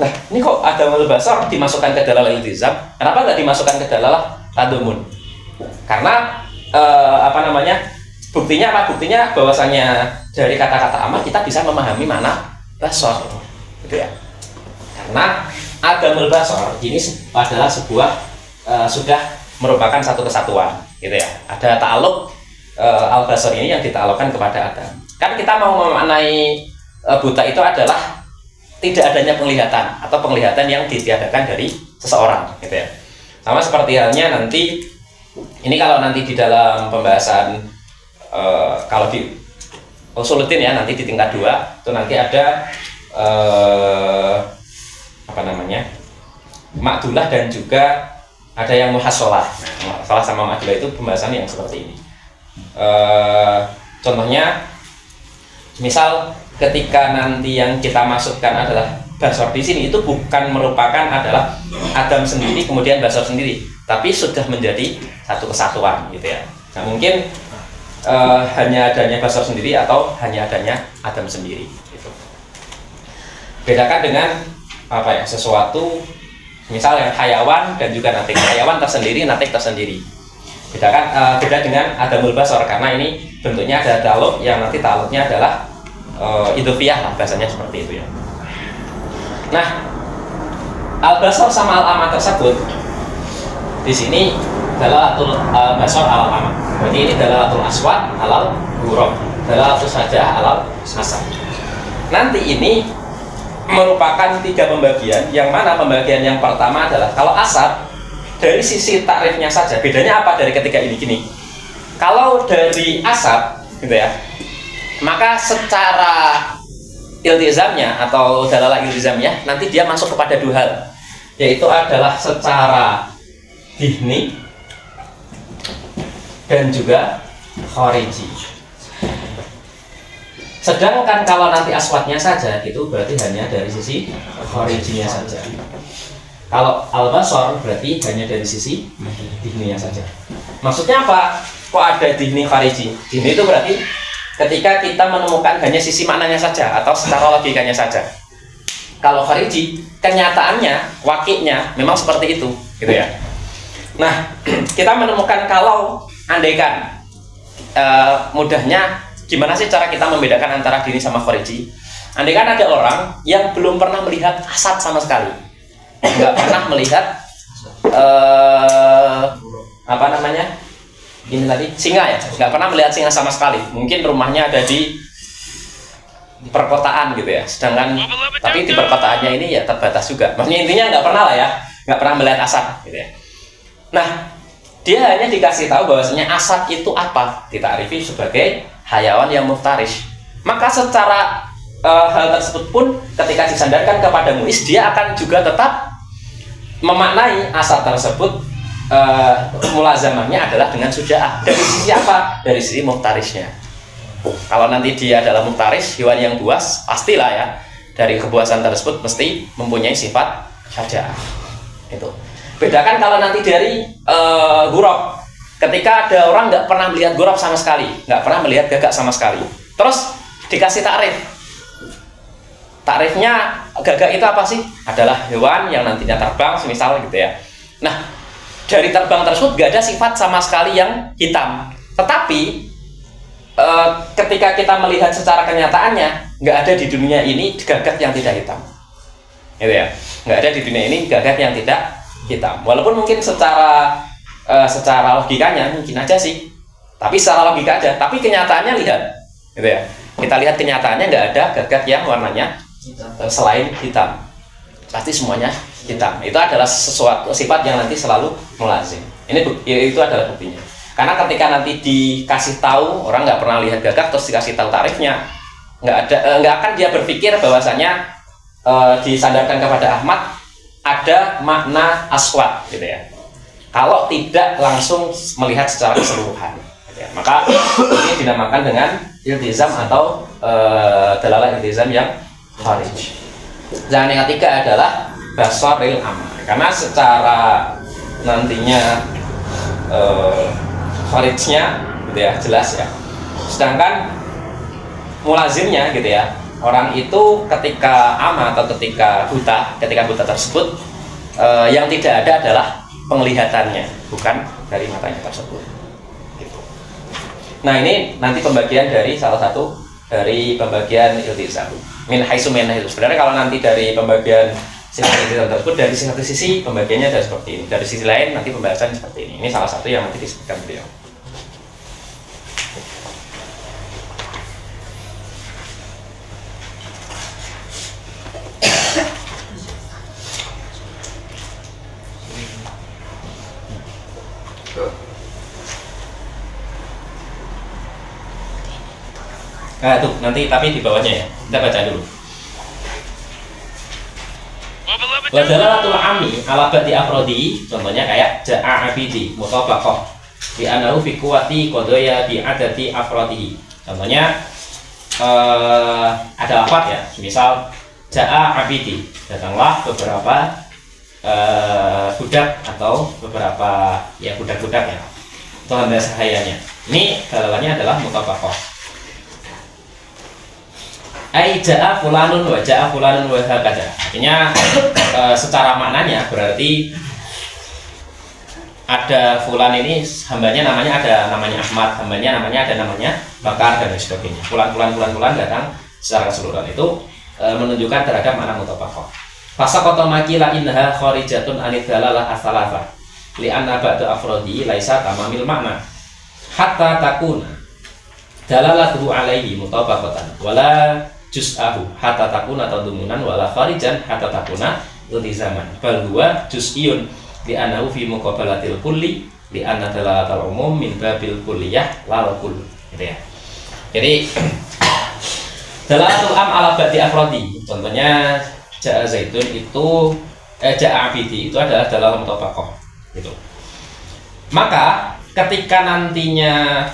nah ini kok adamul basar dimasukkan ke dalalah iltizam? Kenapa nggak dimasukkan ke dalalah tadumun? Karena buktinya apa? Buktinya bahwasanya dari kata-kata ama kita bisa memahami makna basar, gitu ya. Karena adamul basar ini adalah sebuah sudah merupakan satu kesatuan, gitu ya. Ada ta'aluk al basar ini yang dita'alukkan kepada Adam. Kan kita mau memaknai buta itu adalah tidak adanya penglihatan atau penglihatan yang ditiadakan dari seseorang, gitu ya. Sama seperti halnya nanti ini kalau nanti di dalam pembahasan kalau di usuluddin ya, nanti di tingkat 2 itu nanti ada makdulah dan juga ada yang muhassalah. Muhassalah sama makdulah itu pembahasan yang seperti ini. Contohnya misal ketika nanti yang kita masukkan adalah basar di sini, itu bukan merupakan adalah Adam sendiri kemudian basar sendiri, tapi sudah menjadi satu kesatuan, gitu ya. Nah, mungkin hanya adanya basar sendiri atau hanya adanya Adam sendiri, gitu. Bedakan dengan sesuatu misal yang hayawan dan juga natik. Hayawan tersendiri, natik tersendiri. Beda dengan adamul basar, karena ini bentuknya ada ta'aluk yang nanti ta'aluknya adalah idhofiyah lah, bahasanya seperti itu ya. Nah, al-basar sama al-ama tersebut di sini dalalatul basar al-ama. Berarti ini dalalatul aswad alal ghurab, dalalatul sajah alal asad. Nanti ini merupakan 3 pembagian, yang mana pembagian yang pertama adalah kalau asad dari sisi takrifnya saja. Bedanya apa dari ketiga ini? Gini, kalau dari asad gitu ya, maka secara iltizamnya atau dalalah iltizamnya nanti dia masuk kepada 2 hal, yaitu adalah secara dihni dan juga khariji. Sedangkan kalau nanti aswadnya saja itu berarti hanya dari sisi kharijinya saja. Kalau al-basar berarti hanya dari sisi dihninya saja. Maksudnya apa? Kok ada dihni khariji? Dihni itu berarti ketika kita menemukan hanya sisi maknanya saja atau secara logikanya saja. Kalau khariji, kenyataannya, wakilnya memang seperti itu, gitu ya. Nah, kita menemukan kalau andaikan mudahnya gimana sih cara kita membedakan antara dini sama khariji? Andaikan ada orang yang belum pernah melihat asad sama sekali, nggak pernah melihat ini tadi singa ya, nggak pernah melihat singa sama sekali. Mungkin rumahnya ada di perkotaan gitu ya, sedangkan tapi di perkotaannya ini ya terbatas juga. Maksudnya intinya nggak pernah lah ya, nggak pernah melihat asad gitu ya. Nah, dia hanya dikasih tahu bahwasanya asad itu apa, ditarifi sebagai hayawan yang muftarish. Maka secara hal tersebut pun ketika disandarkan kepada muis, dia akan juga tetap memaknai asad tersebut mulazamahnya adalah dengan suja'ah. Dari sisi apa? Dari sisi muftarishnya. Kalau nanti dia adalah muftarish, hewan yang buas, pastilah ya dari kebuasan tersebut mesti mempunyai sifat syaja'ah. Itu. Bedakan kalau nanti dari ghurab. Ketika ada orang nggak pernah melihat ghurab sama sekali, nggak pernah melihat gagak sama sekali, terus dikasih takrif. Takrifnya gagak itu apa sih? Adalah hewan yang nantinya terbang, semisal gitu ya. Nah, dari terbang tersebut nggak ada sifat sama sekali yang hitam. Tetapi ketika kita melihat secara kenyataannya, nggak ada di dunia ini gagak yang tidak hitam. Gitu ya. Nggak ada di dunia ini gagak yang tidak hitam. Walaupun mungkin secara logikanya mungkin aja sih, tapi secara logika aja. Tapi kenyataannya lihat, gitu ya. Kita lihat kenyataannya nggak ada gagak yang warnanya selain hitam. Pasti semuanya hitam. Itu adalah sesuatu sifat yang nanti selalu mulazim. Itu adalah buktinya. Karena ketika nanti dikasih tahu, orang nggak pernah lihat gagak terus dikasih tahu tarifnya, nggak akan dia berpikir bahwasanya disandarkan kepada Ahmad ada makna aswad, gitu ya. Kalau tidak langsung melihat secara keseluruhan, gitu ya. Maka ini dinamakan dengan iltizam atau dalalah iltizam yang kharij. Dan yang ketiga adalah basaril amal, karena secara nantinya kharijnya, gitu ya, jelas ya. Sedangkan mulazimnya, gitu ya, orang itu ketika ama atau ketika buta tersebut yang tidak ada adalah penglihatannya, bukan dari matanya tersebut. Gitu. Nah, ini nanti pembagian dari salah satu dari pembagian iltizam. Min haitsu min haitsu. Sebenarnya kalau nanti dari pembagian sifat iltizam tersebut dari satu sisi pembagiannya ada seperti ini, dari sisi lain nanti pembahasan seperti ini. Ini salah satu yang nanti disebutkan beliau. Nah, tuh nanti tapi di bawahnya ya. Kita baca dulu. Wa dalalatul ami ala ba'di afrodi, contohnya kayak ja'a abidi mutabaqah bi annahu fi quwwati qadaya bi adati afrodihi. Contohnya ada lafaz ya, misal ja'a abidi, datanglah beberapa budak atau beberapa ya budak-budak ya. Itu hamba sahayanya. Ini dalalannya adalah mutabaqah. Ai ja'a fulanun wa hakadha. Artinya secara maknanya berarti ada fulan ini hambanya ada namanya Ahmad, hambanya ada namanya Bakar dan sebagainya. Fulan datang secara keseluruhan itu menunjukkan terhadap makna mutabaqah. Fasaqata makila innaha kharijatun anid dalalah as-salafah. Li'anna ba'da afrodi laisa tamamil makna. Hatta takuna dalalatuhu alaihi mutabaqatan wala juz'ahu hatta takuna tadumunan wala kharijan hatta takuna iltizaman bal huwa juz'iyun li annahu fi muqabalatil kulli li anna dalalatul umum min babil kulliyah lal kull, gitu ya. Jadi dalalatul am ala ba'di afrodi, contohnya ja'a zaitun itu ja'a abidi itu adalah dalalah mutabaqah, gitu. Maka ketika nantinya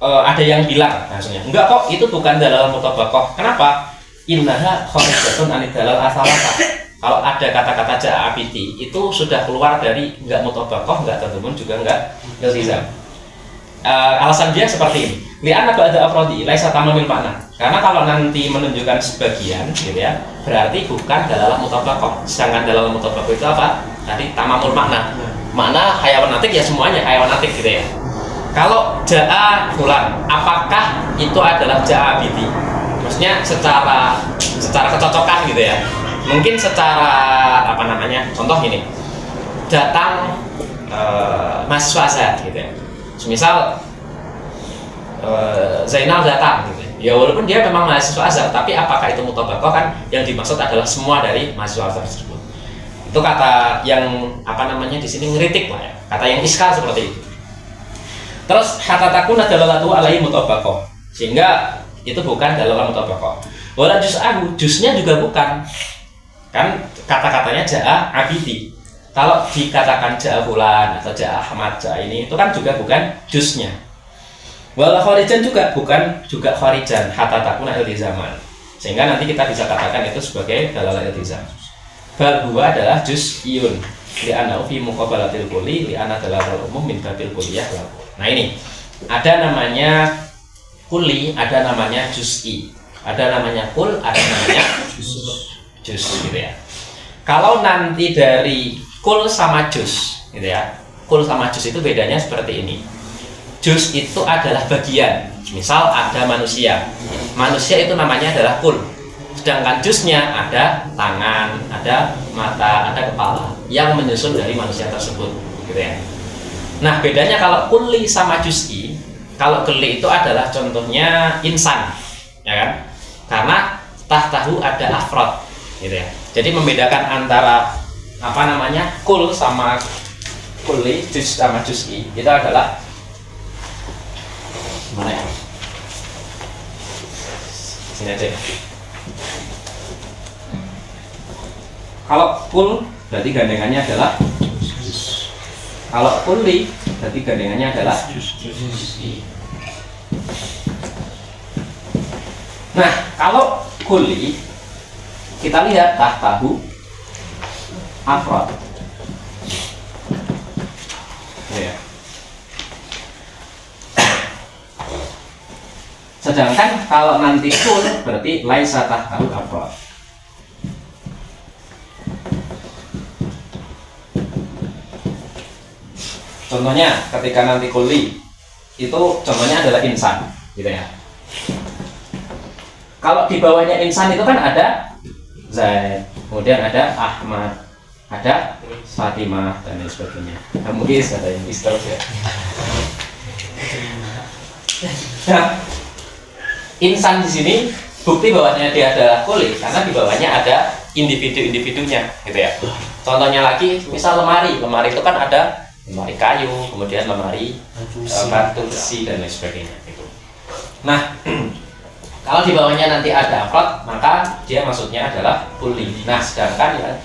ada yang bilang maksudnya enggak kok itu bukan dalalah mutabaqah. Kenapa? Innaha kharijatun anid dalal asalata. Kalau ada kata-kata ja'a abidi itu sudah keluar dari enggak mutabaqah, enggak tadamun, juga enggak iltizam. Alasan dia seperti ini. Li'anna ba'da afrodi laisa tamamil makna. Karena kalau nanti menunjukkan sebagian, gitu ya, berarti bukan dalalah mutabaqah. Sedangkan dalalah mutabaqah itu apa? Tadi tamamul makna. Makna hayawan natik ya semuanya hayawan natik, gitu ya. Kalau ja'a fulan, apakah itu adalah ja'a abidi? Maksudnya secara kecocokan, gitu ya. Mungkin secara apa namanya? Contoh gini. Datang mahasiswa Azhar, gitu ya. Misal Zainal datang, gitu. Ya walaupun dia memang mahasiswa Azhar, tapi apakah itu mutabaqah? Kan yang dimaksud adalah semua dari mahasiswa Azhar tersebut. Itu kata yang apa namanya di sini ngeritik lah ya. Kata yang iskal seperti itu. Terus hatta takuna dalalatu alaihi mutabaqah, sehingga itu bukan dalalah mutabaqah. Wala juz'ahu, juznya juga bukan. Kan kata-katanya ja'a abidi. Kalau dikatakan ja'a fulan atau ja'a Ahmad, ja'a ini itu kan juga bukan juznya. Wala kharijan juga bukan juga kharijan hatta takuna iltizaman. Sehingga nanti kita bisa katakan itu sebagai dalalah iltizam. Bal huwa adalah juz'iyun li'anna fi muqabalatil kulli li'anna dalalatul umum min babil kulliyah lahu. Nah ini ada namanya kuli, ada namanya juz'i, ada namanya kul, ada namanya juz, gitu ya. Kalau nanti dari kul sama juz, gitu ya, kul sama juz itu bedanya seperti ini. Juz itu adalah bagian. Misal ada manusia itu namanya adalah kul. Sedangkan juznya ada tangan, ada mata, ada kepala. yang menyusun dari manusia tersebut, gitu ya. Nah, bedanya kalau kulli sama juz'i, kalau kulli itu adalah contohnya insan, ya kan? Karena tahtahu ada afrod, gitu ya. Jadi membedakan antara apa namanya kul sama kulli, juz sama juz'i itu adalah gimana ya? Sini aja. Kalau kul berarti gandengannya adalah, kalau kulli berarti gandengannya adalah juz'i. Nah, kalau kulli kita lihat tahtahu afrod. Ya. Sedangkan kalau nanti kul berarti laisa tahtahu afrod. Contohnya ketika nanti kulli itu contohnya adalah insan, gitu ya. Kalau di bawahnya insan itu kan ada Zaid, kemudian ada Ahmad, ada Fatimah dan lain sebagainya. Muiz ada yang terus ya. Nah, insan di sini bukti bahwasanya dia adalah kulli karena di bawahnya ada individu-individunya, gitu ya. Contohnya lagi, misal lemari itu kan ada lemari kayu, kemudian lemari batu besi dan lain sebagainya gitu. Nah, kalau di bawahnya nanti ada afrod, maka dia maksudnya adalah kulli. Nah, sedangkan ya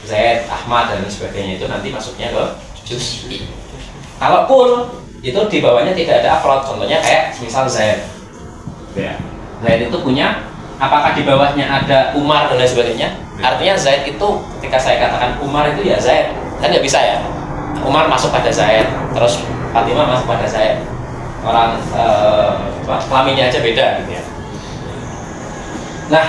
Zaid, Ahmad dan lain sebagainya itu nanti masuknya ke juz'i. Kalau kul itu di bawahnya tidak ada afrod, contohnya kayak misal Zaid. Ya. Zaid itu punya, apakah di bawahnya ada Umar dan lain sebagainya? Artinya Zaid itu ketika saya katakan Umar itu ya Zaid, kan nggak bisa ya. Umar masuk pada Zaid, terus Fatimah masuk pada Zaid. Orang kelaminnya aja beda gitu ya. Nah,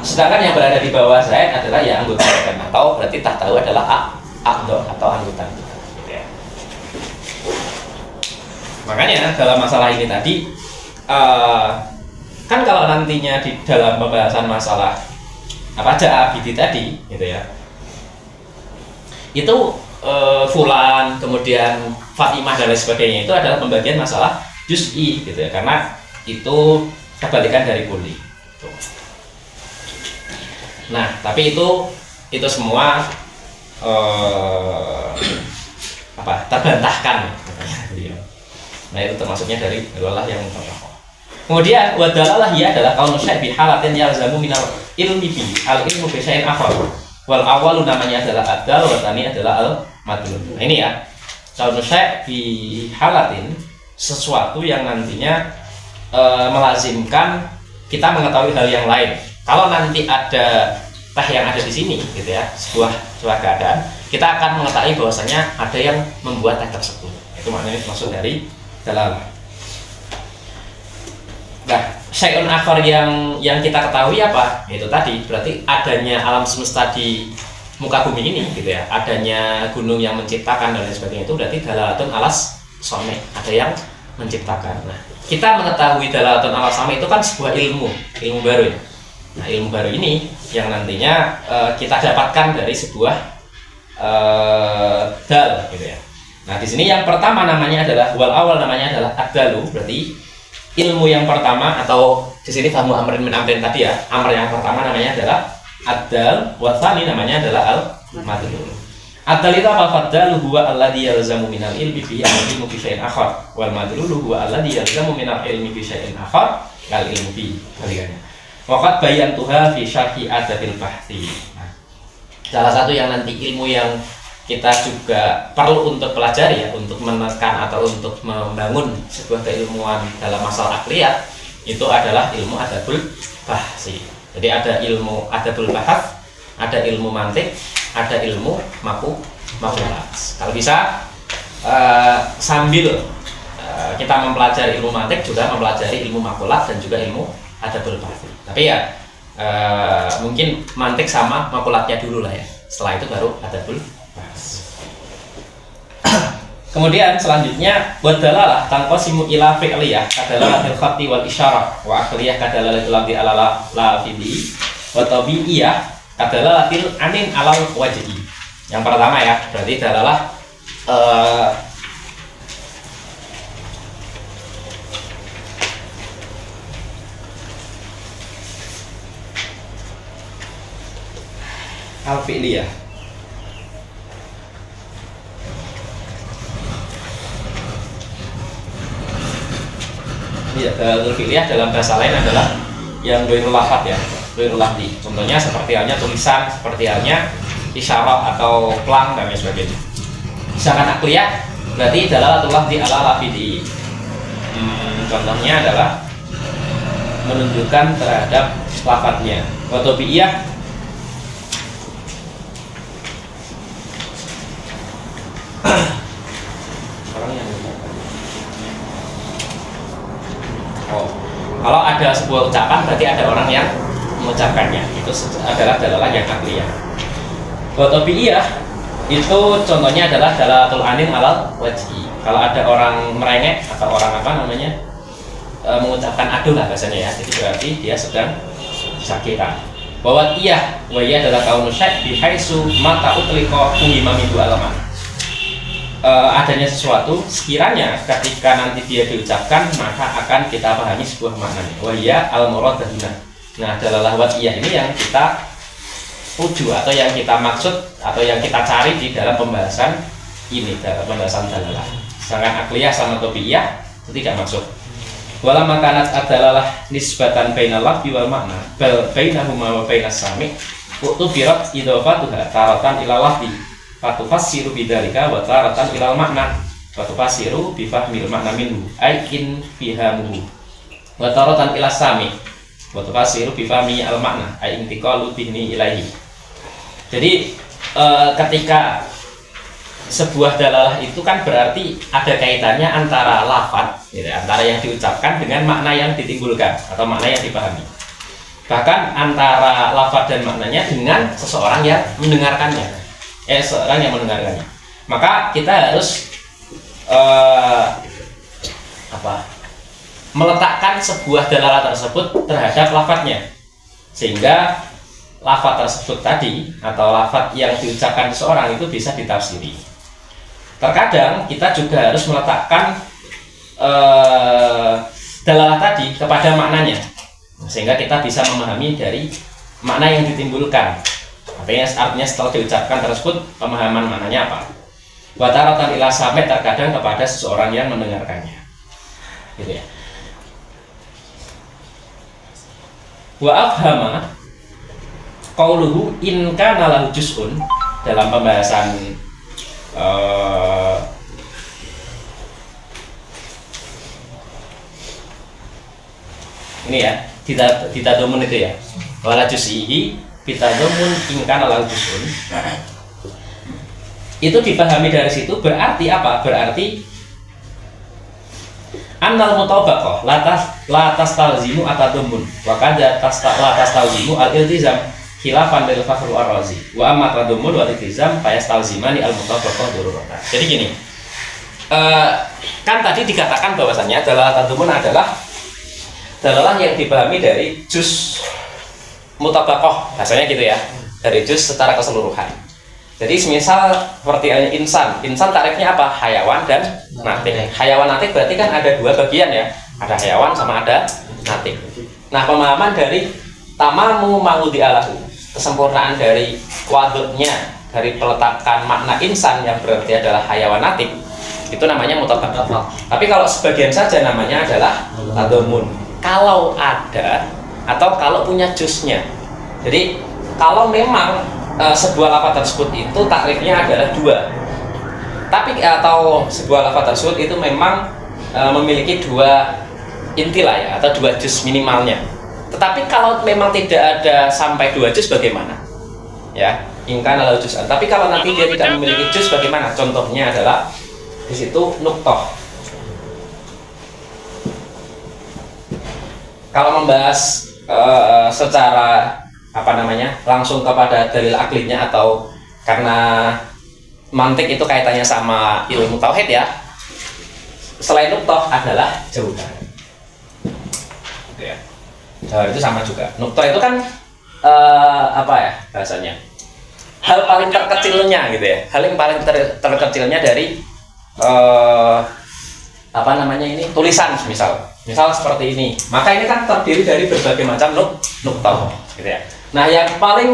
sedangkan yang berada di bawah Zaid adalah ya anggota badan, atau berarti tahtahu adalah a'dho atau anggota gitu ya. Makanya dalam masalah ini tadi kan kalau nantinya di dalam pembahasan masalah apa aja abidi tadi gitu ya, itu fulan kemudian Fatimah dan lain sebagainya itu adalah pembagian masalah juz'i gitu ya, karena itu kebalikan dari kulli. Nah, tapi itu semua terbantahkan. Nah, itu termasuknya dari dalalah yang mutawaqqa. Kemudian wadalalah ya adalah kaunu syai' bi halatin yalzamu minal ilmi bi al ilmu bi syai'in akhar. Wal awalu namanya adalah adal, wa tsani adalah al madlul. Nah, ini ya. Kaunu syai' bi halatin, sesuatu yang nantinya melazimkan kita mengetahui hal yang lain. Kalau nanti ada teh yang ada di sini gitu ya, sebuah keadaan, kita akan mengetahui bahwasanya ada yang membuat teh tersebut. Itu maknanya maksud dari dalalah. Nah, syai'un akhar yang kita ketahui apa? Itu tadi berarti adanya alam semesta di muka bumi ini gitu ya, adanya gunung yang menciptakan dan lain sebagainya, itu berarti dalalatun alas sami, ada yang menciptakan. Nah, kita mengetahui dalalatun alas sami itu kan sebuah ilmu baru ya. Nah, ilmu baru ini yang nantinya kita dapatkan dari sebuah dal gitu ya. Nah, di sini yang pertama namanya adalah wal awal, namanya adalah ad-dalu, berarti ilmu yang pertama, atau di sini fahamu amrin min amrin tadi ya. Amr yang pertama namanya adalah ad-dal, wa tsani namanya adalah al-madlul. Ad-dal itu apa? Fad-dalu huwa alladhi yalzamu minal ilmi fi ilmi fi syai'in akhar, wal madlulu huwa alladhi yalzamu minal ilmi fi syai'in akhar kal ilmu fi. Kaliannya. Waqad bayantuha fi syarhi adabil bahthi. Nah, salah satu yang nanti ilmu yang kita juga perlu untuk pelajari ya, untuk menekan atau untuk membangun sebuah keilmuan dalam masalah akliyat, itu adalah ilmu adabul bahsi. Jadi ada ilmu adabul bahats, ada ilmu mantik, ada ilmu makulat. Kalau bisa sambil kita mempelajari ilmu mantik juga mempelajari ilmu makulat dan juga ilmu adabul bahsi. Tapi ya mungkin mantik sama makulatnya dulu lah ya. Setelah itu baru adabul bahas. Kemudian selanjutnya wadalalah tanqasimu ila fi'liyah kadalah fil khatti wal isyarah wa aqliyah kadalah lafzi ala la fi'li wa tabi'iyah adalah latil anin alal wajhi. Yang pertama ya, berarti adalah al-fi'liyah. Iya, dalatul fi'liyah dalam bahasa lain adalah yang doirul lafad ya, doirul lafdi. Contohnya seperti halnya tulisan, seperti halnya isyarat atau pelang dan lain sebagainya. Misalkan akliyah berarti dalalatul lafdi ala lafidi. Contohnya adalah menunjukkan terhadap lafadznya. Wa tabi'iyah orang yang kalau ada sebuah ucapan berarti ada orang yang mengucapkannya. Itu adalah dalalah yang akliyah. Wa tabi'iyah itu contohnya adalah dalalatul anin alal wajhi. Kalau ada orang merengek atau orang mengucapkan aduh lah bahasanya ya, jadi berarti dia sedang sakitan. Bahwa iya adalah kaunu syai' bihaisu mata utliqa imamidu alaman. Adanya sesuatu sekiranya ketika nanti dia diucapkan maka akan kita pahami sebuah makna. Wahia al-murad dahuna. Nah, dalalah wadiyah ini yang kita tuju atau yang kita maksud atau yang kita cari di dalam pembahasan ini, dalam pembahasan dalalah. Sedangkan akliyah sama tabi'iyah itu tidak masuk. Wala makanat adalah nisbatan bainal lafzi wal makna bal bainahuma wa bainas sami' utubirat idhofatuha taratan ila lafzi fatufassiru bidzalika wa taratan ila makna fatufassiru bi fahmil makna minhu ay in fihamuhu wa taratan ila sami' wa tufassiru bi fahmi al makna ay intiqalu bihi ilaihi. Jadi ketika sebuah dalalah itu kan berarti ada kaitannya antara lafadz, gitu, antara yang diucapkan dengan makna yang ditimbulkan atau makna yang dipahami. Bahkan antara lafadz dan maknanya dengan seseorang yang mendengarkannya, seorang yang mendengarkannya. Maka kita harus meletakkan sebuah dalalah tersebut terhadap lafadznya, sehingga lafadz tersebut tadi atau lafadz yang diucapkan seseorang itu bisa ditafsiri. Terkadang kita juga harus meletakkan dalalah tadi kepada maknanya, sehingga kita bisa memahami dari makna yang ditimbulkan. Artinya setelah diucapkan tersebut pemahaman maknanya apa. Wa taratan ila sami' terkadang kepada seseorang yang mendengarkannya. Gitu ya. Wa afhama qauluhu in kana lahu juz'un dalam pembahasan ini ya, ditadomun itu ya, wala juz'ihi bitadomun in kana lahu juz'un. Itu dipahami dari situ berarti apa? Berarti annal mutabaqah la tastalzimu atadomun wa kada la tastalzimu al-iltizam khilafan lil Fakhru Ar-Razi wa amma tadummul wal iltizam fayastalzimani al-mutabaqah daruratan. Jadi gini, kan tadi dikatakan bahwasannya adalah tadumun adalah dalalah yang dipahami dari juz mutabaqah, bahasanya gitu ya, dari juz secara keseluruhan. Jadi semisal seperti insan tarifnya apa? Hayawan dan natik. Hayawan natik berarti kan ada dua bagian ya, ada hayawan sama ada natik. Nah, pemahaman dari tamamu ma'udi alahu, kesempurnaan dari waduknya, dari peletakan makna insan yang berarti adalah hayawan natik, itu namanya mutabaqah. Tapi kalau sebagian saja namanya adalah tadomun, kalau ada atau kalau punya juznya. Jadi kalau memang sebuah lafaz tersebut itu takrifnya adalah dua, tapi atau sebuah lafaz tersebut itu memang memiliki dua inti lah ya, atau dua juz minimalnya. Tetapi kalau memang tidak ada sampai dua juz bagaimana? Ya, ingkan adalah juz'an. Tapi kalau nanti dia tidak memiliki juz bagaimana? Contohnya adalah di situ nuqtoh. Kalau membahas secara langsung kepada dalil aklinya atau karena mantik itu kaitannya sama ilmu tauhid ya. Selain nuqtoh adalah jauhan. Gitu ya. Jauhar itu sama juga. Nuqtoh itu kan apa ya bahasanya, hal paling terkecilnya gitu ya, hal yang paling terkecilnya dari apa namanya ini, tulisan misal seperti ini, maka ini kan terdiri dari berbagai macam nuktah gitu ya. Nah yang paling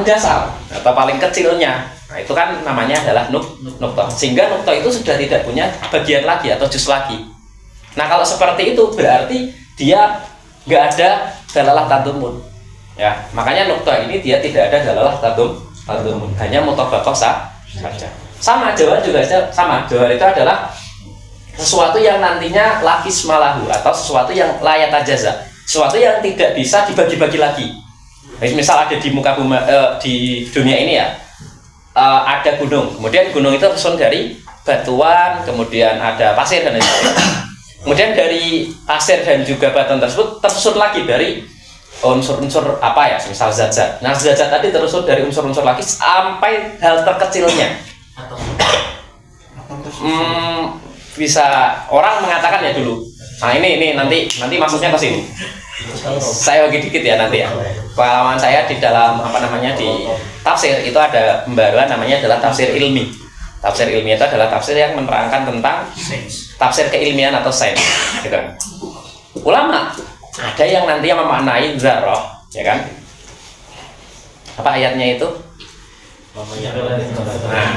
dasar atau paling kecilnya, nah itu kan namanya adalah nuktah, sehingga nuktah itu sudah tidak punya bagian lagi atau juz lagi. Nah kalau seperti itu berarti dia nggak ada dalalah tadammun ya, makanya nuktah ini dia tidak ada dalalah tadammun, hanya mutabaqah saja. Sama jawhar juga sama, jawhar itu adalah sesuatu yang nantinya lafis malahu atau sesuatu yang layat ajaza, sesuatu yang tidak bisa dibagi-bagi lagi. Misal ada di muka bumi, di dunia ini ya, ada gunung, kemudian gunung itu tersusun dari batuan, kemudian ada pasir dan lain-lain. Kemudian dari pasir dan juga batuan tersebut tersusun lagi dari unsur-unsur apa ya, misal zat-zat. Nah zat-zat tadi tersusun dari unsur-unsur lagi sampai hal terkecilnya. Bisa orang mengatakan ya dulu. Nah ini nanti maksudnya ke sini. Saya bagi dikit ya nanti ya. Pengalaman saya di dalam apa namanya di tafsir itu ada pembaruan namanya adalah tafsir ilmi. Tafsir ilmiah itu adalah tafsir yang menerangkan tentang tafsir keilmian atau sains, gitu kan. Ulama ada yang nanti yang memaknai dzarrah, ya kan? Apa ayatnya itu? Nah,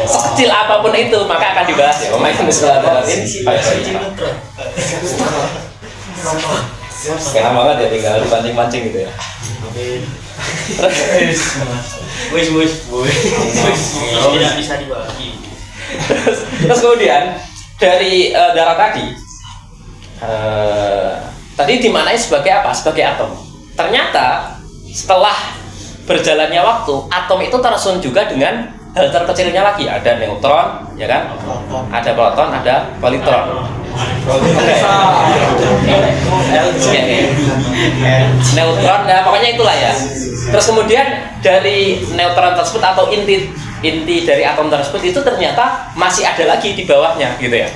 sekecil apapun itu maka akan dibahas ya. Enak banget ya, tinggal dipancing-pancing gitu ya. Tidak bisa dibagi. Terus kemudian dari darah tadi dimaknai sebagai apa? Sebagai atom. Ternyata setelah berjalannya waktu, atom itu tersusun juga dengan hal terkecilnya lagi. Ada neutron, ya kan? Ada proton, ada positron. Neutron, nah pokoknya itulah ya. Terus kemudian dari neutron tersebut atau inti dari atom tersebut itu ternyata masih ada lagi di bawahnya, gitu ya.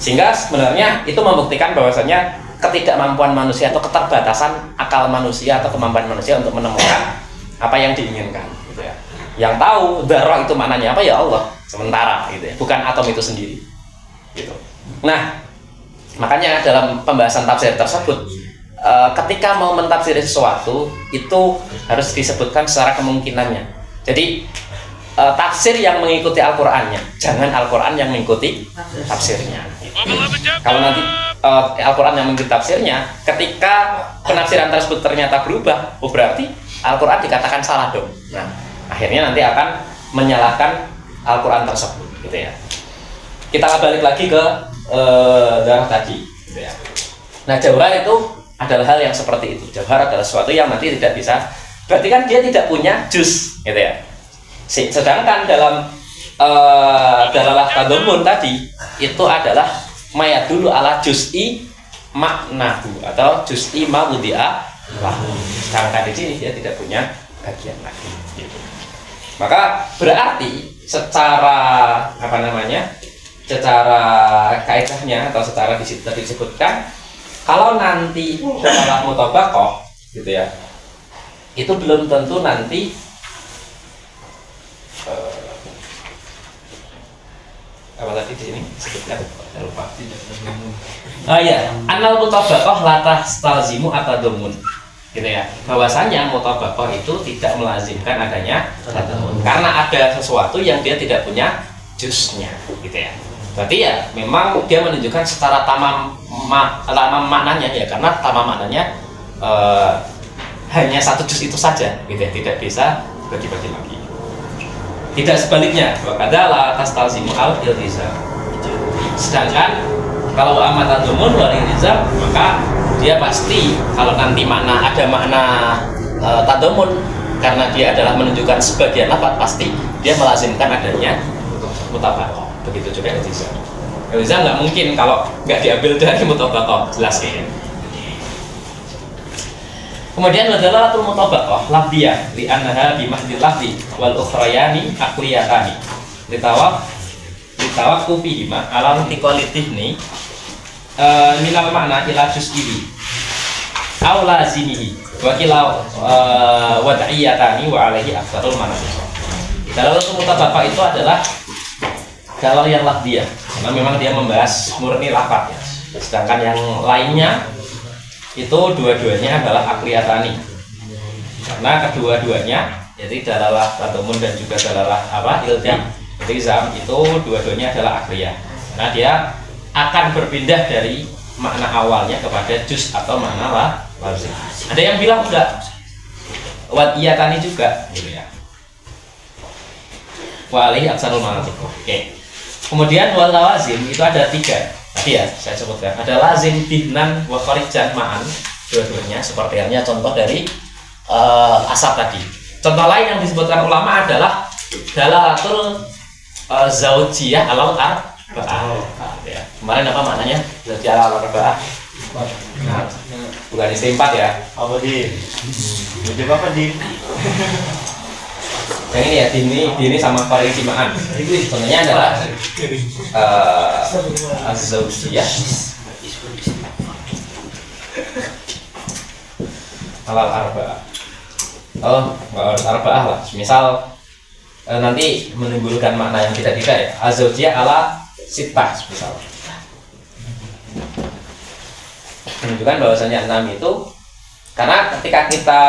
Sehingga sebenarnya itu membuktikan bahwasanya ketidakmampuan manusia atau keterbatasan akal manusia atau kemampuan manusia untuk menemukan apa yang diinginkan, gitu ya. Yang tahu dzarrah itu maknanya apa ya Allah, sementara gitu ya, bukan atom itu sendiri, gitu. Nah, makanya dalam pembahasan tafsir tersebut, ketika mau mentafsiri sesuatu itu harus disebutkan secara kemungkinannya. Jadi tafsir yang mengikuti Al-Qur'annya, jangan Al-Qur'an yang mengikuti tafsirnya. Kalau nanti Al-Qur'an yang mengikuti tafsirnya, ketika penafsiran tersebut ternyata berubah, berarti Al-Qur'an dikatakan salah dong. Nah, akhirnya nanti akan menyalahkan Al-Qur'an tersebut, gitu ya. Kita balik lagi ke darah tadi, gitu ya. Nah, jawhar itu adalah hal yang seperti itu. Jawhar adalah sesuatu yang nanti tidak bisa, berarti kan dia tidak punya juz, gitu ya. Sedangkan dalam dalalah tadammun tadi itu adalah mayadulu ala juz'i maknahu atau juz'i mawdi'a lahu. Sedangkan di sini dia tidak punya bagian lagi, gitu. Maka berarti secara apa namanya? Secara kaidahnya atau secara di situ disebutkan kalau nanti dalalah mutabaqah, gitu ya. Itu belum tentu nanti apa tadi di sini sebutkan, saya lupa. Ya, anal mutabaqah la tastalzimu atadammun, gitu ya. Bahwasanya mutabaqah itu tidak melazimkan adanya tadammun karena ada sesuatu yang dia tidak punya juznya, gitu ya. Berarti ya memang dia menunjukkan secara tamam maknanya ya, karena tamam maknanya hanya satu juz itu saja, gitu ya, tidak bisa bagi-bagi lagi. Tidak sebaliknya, wakadalah tastalzimu al-iltizam. Sedangkan kalau amat tadammun wal iltizam, maka dia pasti kalau nanti ada makna tadammun karena dia adalah menunjukkan sebagian lafaz, pasti dia melazimkan adanya mutabaqah. Begitu juga iltizam. Iltizam nggak mungkin kalau nggak diambil dari mutabaqah, jelas ya. Kemudian dalalatul mutabaqah lafdiyah li annaha bi mahdil lafdi wal ukhrayani aqliyatani. Litawaqqufi ma ala intiqalitihni minal makna ila juz'i. aw lazimihi wa kila wad'iyatani wa alaihi aktsarul manasik. Dalalatul mutabaqah itu adalah dalal yang lafdiyah, karena memang dia membahas murni lafaz ya. Sedangkan yang lainnya itu dua-duanya adalah akliyatani. Karena kedua-duanya jadi dalalah tadamun dan juga dalalah iltizam itu dua-duanya adalah akliyah. Karena dia akan berpindah dari makna awalnya kepada juz atau makna lazim. Ada yang bilang enggak, wad'iyatani juga gitu ya. Wa alaihi aktsarul manasik. Oke. Kemudian wal lawazim itu ada 3. Tadi ya saya sebutkan. Ada lazim, dihnan, wa kharijan ma'an. Dua-duanya seperti halnya contoh dari asab tadi. Contoh lain yang disebutkan ulama adalah dalalatul zaujiyah alal arba'ah. Ya. Kemarin apa maknanya? Zaujiyah alal arba'ah. Nah, bukan istri 4 ya. Apa Din? Udah apa Din? Yang ini ya, dini sama parisimaan. Contohnya adalah az-zaujiyah alal arba'ah. Oh, nggak harus arba'ah lah. Misal nanti menimbulkan makna yang tidak ya. Az-zaujiyah ala sittah misal. Menunjukkan bahwasanya 6 itu karena ketika kita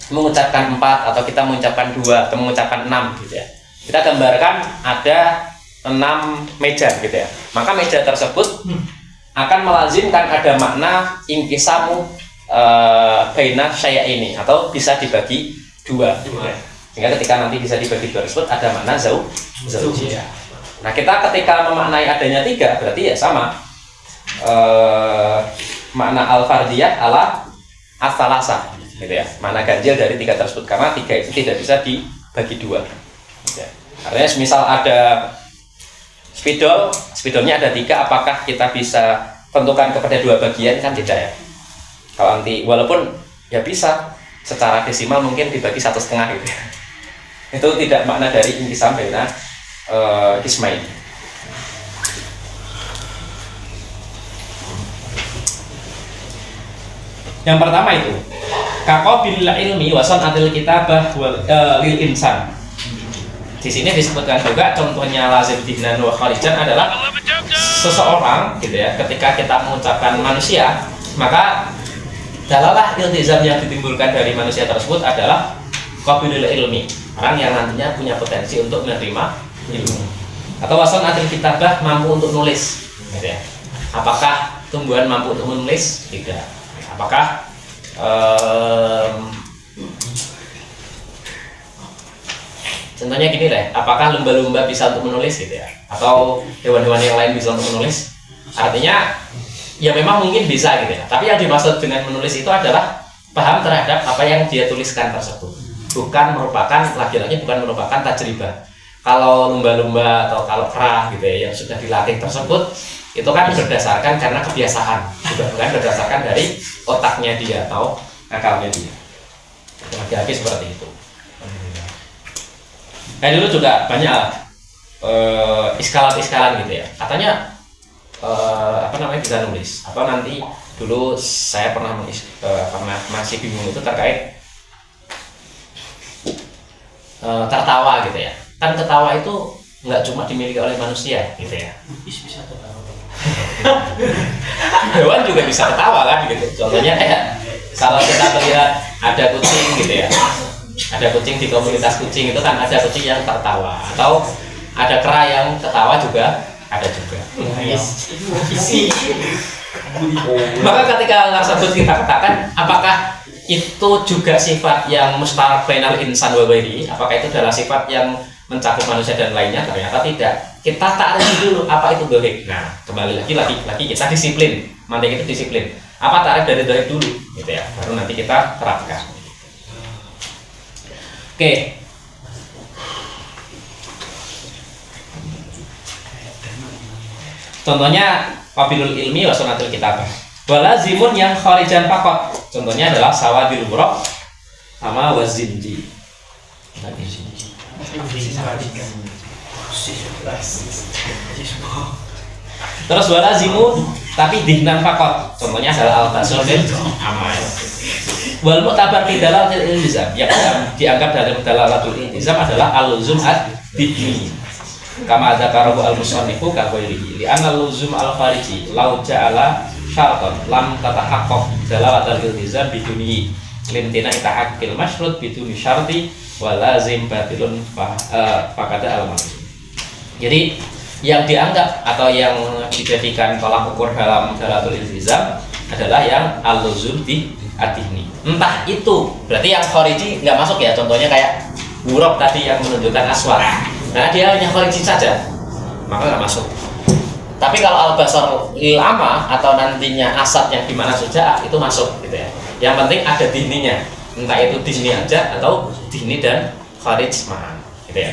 mengucapkan 4 atau kita mengucapkan 2 atau mengucapkan 6 gitu ya, kita gambarkan ada 6 meja gitu ya, maka meja tersebut akan melazimkan ada makna inqisamu baina syai'aini atau bisa dibagi 2 gitu ya. Sehingga ketika nanti bisa dibagi 2 tersebut ada makna zaujiyah. Nah, kita ketika memaknai adanya 3 berarti ya sama makna al-fardiyah ala as-salasah gitu ya, makna ganjil dari 3 tersebut karena 3 itu tidak bisa dibagi 2 gitu ya. Artinya misal ada spidolnya ada 3, apakah kita bisa tentukan kepada 2 bagian? Kan tidak ya. Kalau nanti walaupun ya bisa secara desimal mungkin dibagi 1,5 gitu ya. Itu tidak makna dari inqisam baina ismain. Yang pertama itu kaqabil ilmi wa sanatil kitabah lil insan. Di sini disebutkan juga contohnya lazim dihnan wa kharijan adalah seseorang gitu ya, ketika kita mengucapkan manusia, maka dalalah iltizam yang ditimbulkan dari manusia tersebut adalah qabilul ilmi, orang yang nantinya punya potensi untuk menerima ilmu. Atau wasan atil kitabah, mampu untuk nulis gitu ya. Apakah tumbuhan mampu untuk menulis? Tidak. Apakah contohnya gini deh, apakah lumba-lumba bisa untuk menulis gitu ya, atau hewan-hewan yang lain bisa untuk menulis? Artinya ya memang mungkin bisa gitu ya, tapi yang dimaksud dengan menulis itu adalah paham terhadap apa yang dia tuliskan tersebut, bukan merupakan, lagi-lagi bukan merupakan tajribah. Kalau lumba-lumba atau kalau kera gitu ya yang sudah dilatih tersebut, itu kan berdasarkan karena kebiasaan, bukan berdasarkan dari otaknya dia atau akalnya dia. Lagi-lagi seperti itu. Dulu juga banyak iskalan gitu ya. Katanya bisa nulis. Atau nanti dulu saya pernah masih bingung itu terkait tertawa gitu ya. Kan ketawa itu nggak cuma dimiliki oleh manusia gitu ya. Bisa tertawa. Hewan juga bisa ketawa kan gitu. Contohnya kayak kalau kita melihat ada kucing gitu ya, ada kucing di komunitas kucing itu kan ada kucing yang tertawa, atau ada kera yang ketawa juga ada juga. Maka ketika tersebut kita katakan apakah itu juga sifat yang mustarab bainal insan wa ghairihi, apakah itu adalah sifat yang mencakup manusia dan lainnya? Ternyata tidak. Kita tarik dulu apa itu dohik. Nah, kembali lagi kita disiplin. Mantik itu disiplin. Apa tarik dari dohik dulu, gitu ya. Baru nanti kita terapkan. Oke. Contohnya qabilul ilmi wa sunatul kitabah. Walazimun yang kharijan faqat. Contohnya adalah sawadil buraq sama wazinji. Terus walazimu tapi dihnan fakot. Contohnya adalah al-basr dan amal. Wal mu'tabar fi dalalatil iltizam yang dianggap dalam dalalatul iltizam adalah al-luzum ad-dini. Kama dzakarahu al-musannifu ka ghairihi li anna al-luzum al-khariji law ja'ala syaratan lam tatahaqqaq dalalatul iltizam biduni limtina itahaqil masyrut biduni syarti wa lazim batilun faqada al-mazmum. Jadi yang dianggap atau yang dijadikan tolak ukur dalam dalalatul iltizam adalah yang al-luzum bi adihni. Entah itu berarti yang khariji nggak masuk ya, contohnya kayak huruf tadi yang menunjukkan aswat, nah dia hanya khariji saja maka nggak masuk. Tapi kalau al-basar lama atau nantinya asad yang dimana suja itu masuk gitu ya. Yang penting ada dihninya, entah itu dihni aja atau dihni dan kharij ma'an gitu ya.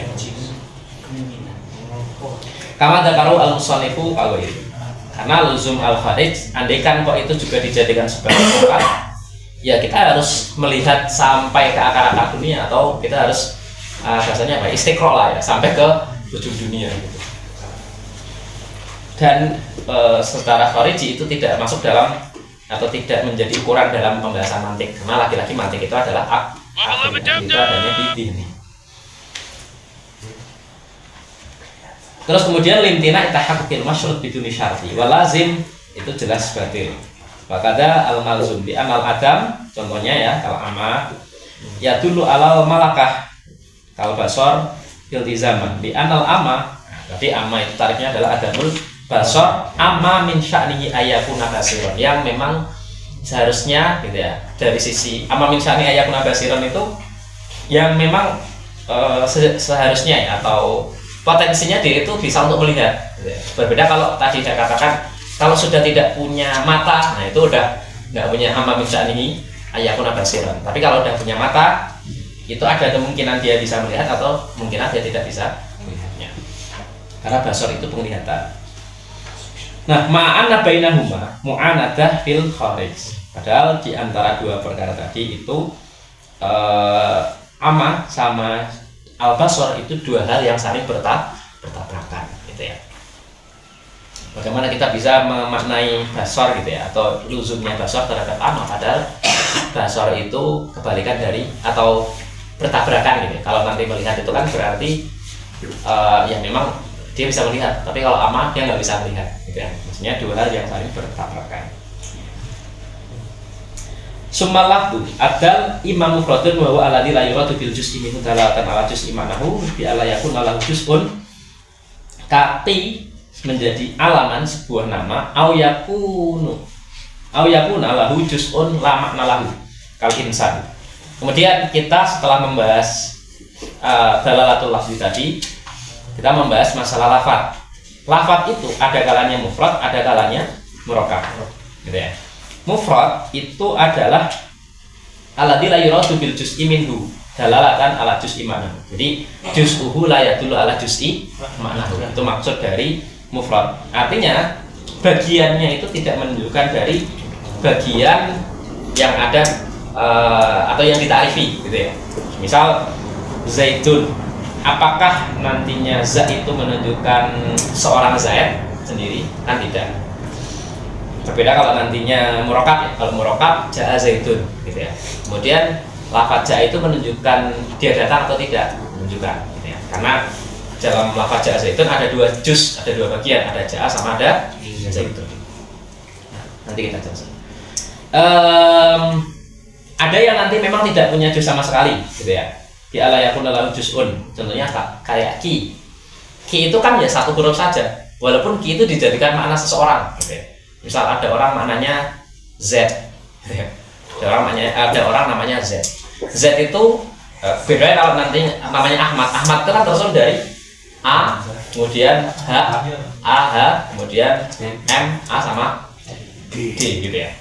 Kama dzakaru al-musannifu al-ghairi. Karena luzum al-kharij andaikan kok itu juga dijadikan sebagai lokal, ya kita harus melihat sampai ke akar-akar dunia, atau kita harus bahasanya apa, istiqro lah ya, sampai ke ujung dunia gitu. Dan secara khariji itu tidak masuk dalam atau tidak menjadi ukuran dalam pembahasan mantik, karena laki-laki mantik itu adalah itu adanya di dini. Terus kemudian limtina itahaqqil masyrut biduni syarti wa lazim itu jelas batil. Fakada al-malzum di amal adam, contohnya ya kalau ama ya dulu alal malakah kalau basor iltizaman di anal ama. Berarti ama itu tarifnya adalah adamul basor ama min sya'nihi ayakuna basiron, yang memang seharusnya gitu ya, dari sisi ama min sya'ni ayakuna basiron itu yang memang seharusnya ya, atau potensinya dia itu bisa untuk melihat gitu ya. Berbeda kalau tadi saya katakan kalau sudah tidak punya mata, nah itu udah nggak punya ama min sya'nihi ayakuna basiron. Tapi kalau udah punya mata, itu ada kemungkinan dia bisa melihat atau kemungkinan dia tidak bisa melihatnya, karena basor itu penglihatan. Nah, ma'anna bainahuma mu'anadah fil kharij. Padahal di antara dua perkara tadi itu ama sama al-basor itu dua hal yang saling bertabrakan gitu ya. Bagaimana kita bisa memaknai basor gitu ya, atau luzumnya basor terhadap ama, padahal basor itu kebalikan dari atau bertabrakan gitu ya. Kalau nanti melihat itu kan berarti ya memang dia bisa melihat, tapi kalau ama dia nggak bisa melihat gitu ya. Maksudnya dua hal yang saling bertabrakan. Summal lafdu adal imam mufradun wa huwa alladzi la yuradu bil juz'i minhu dalalatan ala juz'i manahu bi alla yakun lahu juz'un kati menjadi alaman sebuah nama au yakuna lahu juz'un la makna lahu kal insan. Kemudian kita setelah membahas dalalatul lafzi tadi, kita membahas masalah lafaz. Lafaz itu ada kalanya mufrad, ada kalanya murakkab gitu ya. Mufrad itu adalah alladzi la yuradu bil juz'i minhu dalalatan ala juz'i manahu. Jadi juz'uhu la yadullu ala juz'i manahu. Itu maksud dari mufrad. Artinya bagiannya itu tidak menunjukkan dari bagian yang ada atau yang ditarifi gitu ya. Misal Zaidun, apakah nantinya za itu menunjukkan seorang Zaid sendiri? Kan tidak. Berbeda kalau nantinya murakkab ya. Kalau murakkab jaa Zaidun gitu ya. Kemudian lafaz jaa itu menunjukkan dia datang atau tidak, menunjukkan gitu ya. Karena dalam lafaz jaa Zaidun ada dua juz, ada dua bagian, ada jaa sama ada Zaidun. Nah, nanti kita jelaskan. Ada yang nanti memang tidak punya juz sama sekali gitu ya. Di ala yakun lahu juz'un. Contohnya kayak ki. Ki itu kan ya satu huruf saja. Walaupun ki itu dijadikan makna seseorang gitu ya. Misal ada orang maknanya Z. Ada orang namanya Z. Z itu beda kalau nanti namanya Ahmad. Ahmad itu kan tersusun dari A, kemudian H, A, H, kemudian M, A sama D gitu ya.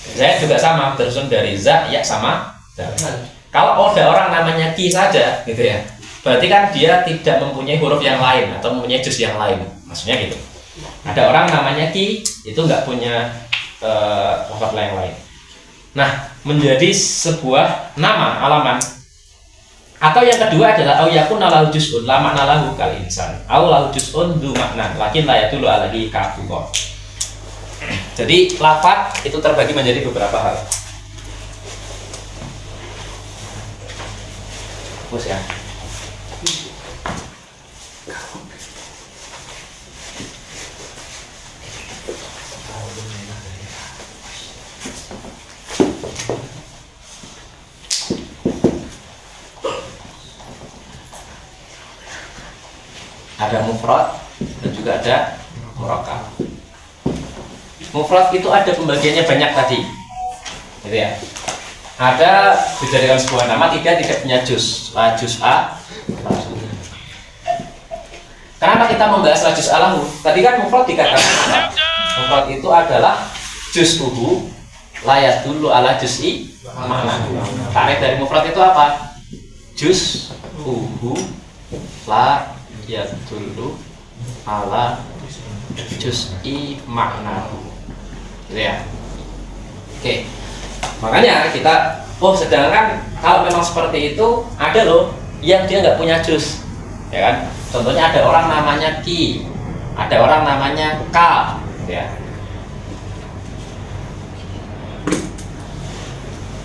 Z juga sama, tersusun dari Z, Ya sama Dal. Kalau ada orang namanya Ki saja gitu ya, berarti kan dia tidak mempunyai huruf yang lain atau mempunyai juz yang lain. Maksudnya gitu. Ada orang namanya Ki, itu nggak punya lafaz yang lain. Nah, menjadi sebuah nama alaman Atau yang kedua adalah au yakun lahu juz'un la makna lahu kal insan. Au lahu juz'un du makna lakin la yadullu alaihi ka'bullah. Jadi lafaz itu terbagi menjadi beberapa hal. Hapus ya. Ada mufrad dan juga ada murakkab. Mufrad itu ada pembagiannya banyak tadi, gitu ya. Ada dijadikan sebuah nama tidak punya juz, la juz a. Kenapa kita membahas la juz alahu? Tadi kan mufrad dikatakan mufrad itu adalah juz'uhu la yadullu ala juz'i makna. Tarik dari mufrad itu apa? Juz'uhu la yadullu ala juz'i maknahu, gitu ya. Oke, makanya kita sedangkan kalau memang seperti itu ada loh yang dia nggak punya juz, ya kan. Contohnya ada orang namanya Ki, ada orang namanya K, gitu ya.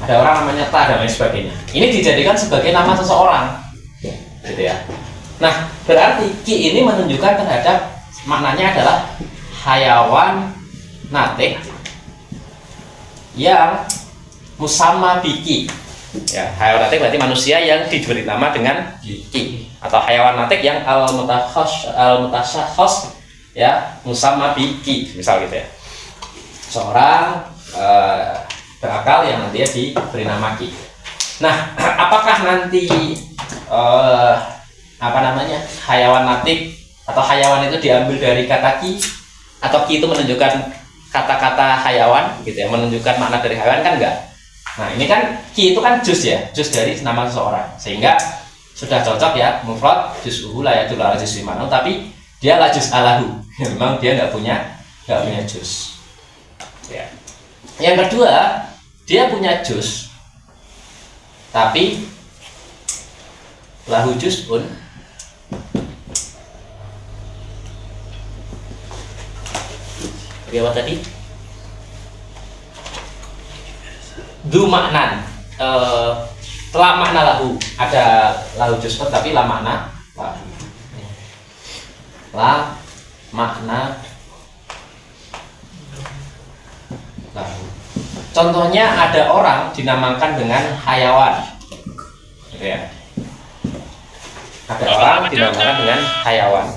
Ada orang namanya Ta dan lain sebagainya. Ini dijadikan sebagai nama seseorang, gitu ya. Nah, berarti Ki ini menunjukkan terhadap maknanya adalah hayawan natik yang musamma biki. Ya, hayawan natik berarti manusia yang diberi nama dengan Ki, atau hayawan natik yang al-mutasyakhas ya musamma biki, misal gitu ya. Seorang berakal yang nanti diberi nama Ki. Nah, apakah nanti hayawan natik atau hayawan itu diambil dari kata Ki, atau Ki itu menunjukkan kata-kata hayawan gitu ya, menunjukkan makna dari hayawan, kan enggak. Nah, ini kan Ki itu kan juz ya, juz dari nama seseorang, sehingga sudah cocok ya mufrad juz'uhu la yadullu ala juz'i makna, tapi dia la juz alahu. Memang dia nggak punya juz ya. Yang kedua, dia punya juz tapi lahu juz'un apa tadi? Du maknan, telah makna lahu, ada lahu juz'un tapi la makna lahu. La makna lahu. Contohnya ada orang dinamakan dengan hayawan, gitu ya. Ada orang dinamakan dengan hayawan.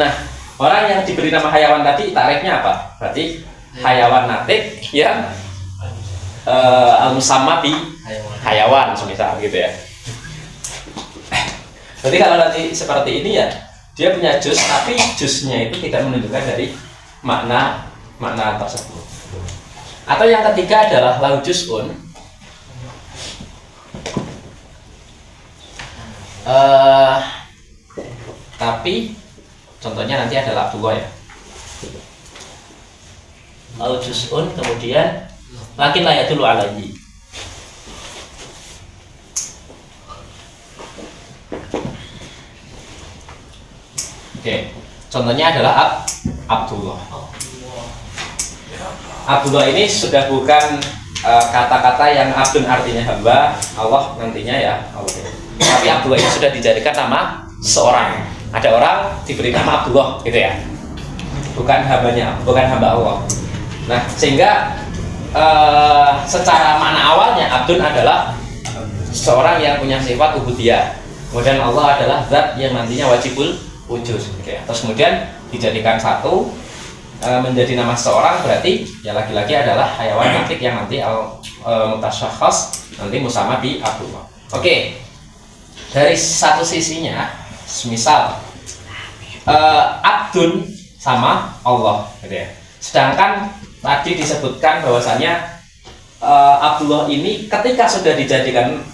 Nah, orang yang diberi nama hayawan tadi tarifnya apa? Berarti hayawan natik yang al-musamma bi hayawan, semisal gitu ya. Berarti kalau nanti seperti ini ya, dia punya juz tapi juznya itu tidak menunjukkan dari makna tersebut. Atau yang ketiga adalah lahu juz'un tapi contohnya nanti adalah Abdullah ya. Lahu juz'un kemudian lakin la yadullu alaihi. Oke, contohnya adalah Abdullah. Abdullah ini sudah bukan kata-kata yang abdun artinya hamba Allah nantinya ya Allah. Tapi Abdullah ini sudah dijadikan nama seorang. Ada orang diberi nama Abdullah gitu ya, bukan hambanya, bukan hamba Allah. Nah, sehingga secara makna awalnya abdun adalah seorang yang punya sifat ubudiyah. Kemudian Allah adalah zat yang nantinya wajibul wujud gitu ya. Terus kemudian dijadikan satu menjadi nama seorang, berarti ya laki-laki adalah hayawan natik yang nanti mutasyakhas nanti musamma bi Abdullah. Oke. Dari satu sisinya, misal abdun sama Allah gitu ya. Sedangkan tadi disebutkan bahwasanya Abdullah ini ketika sudah dijadikan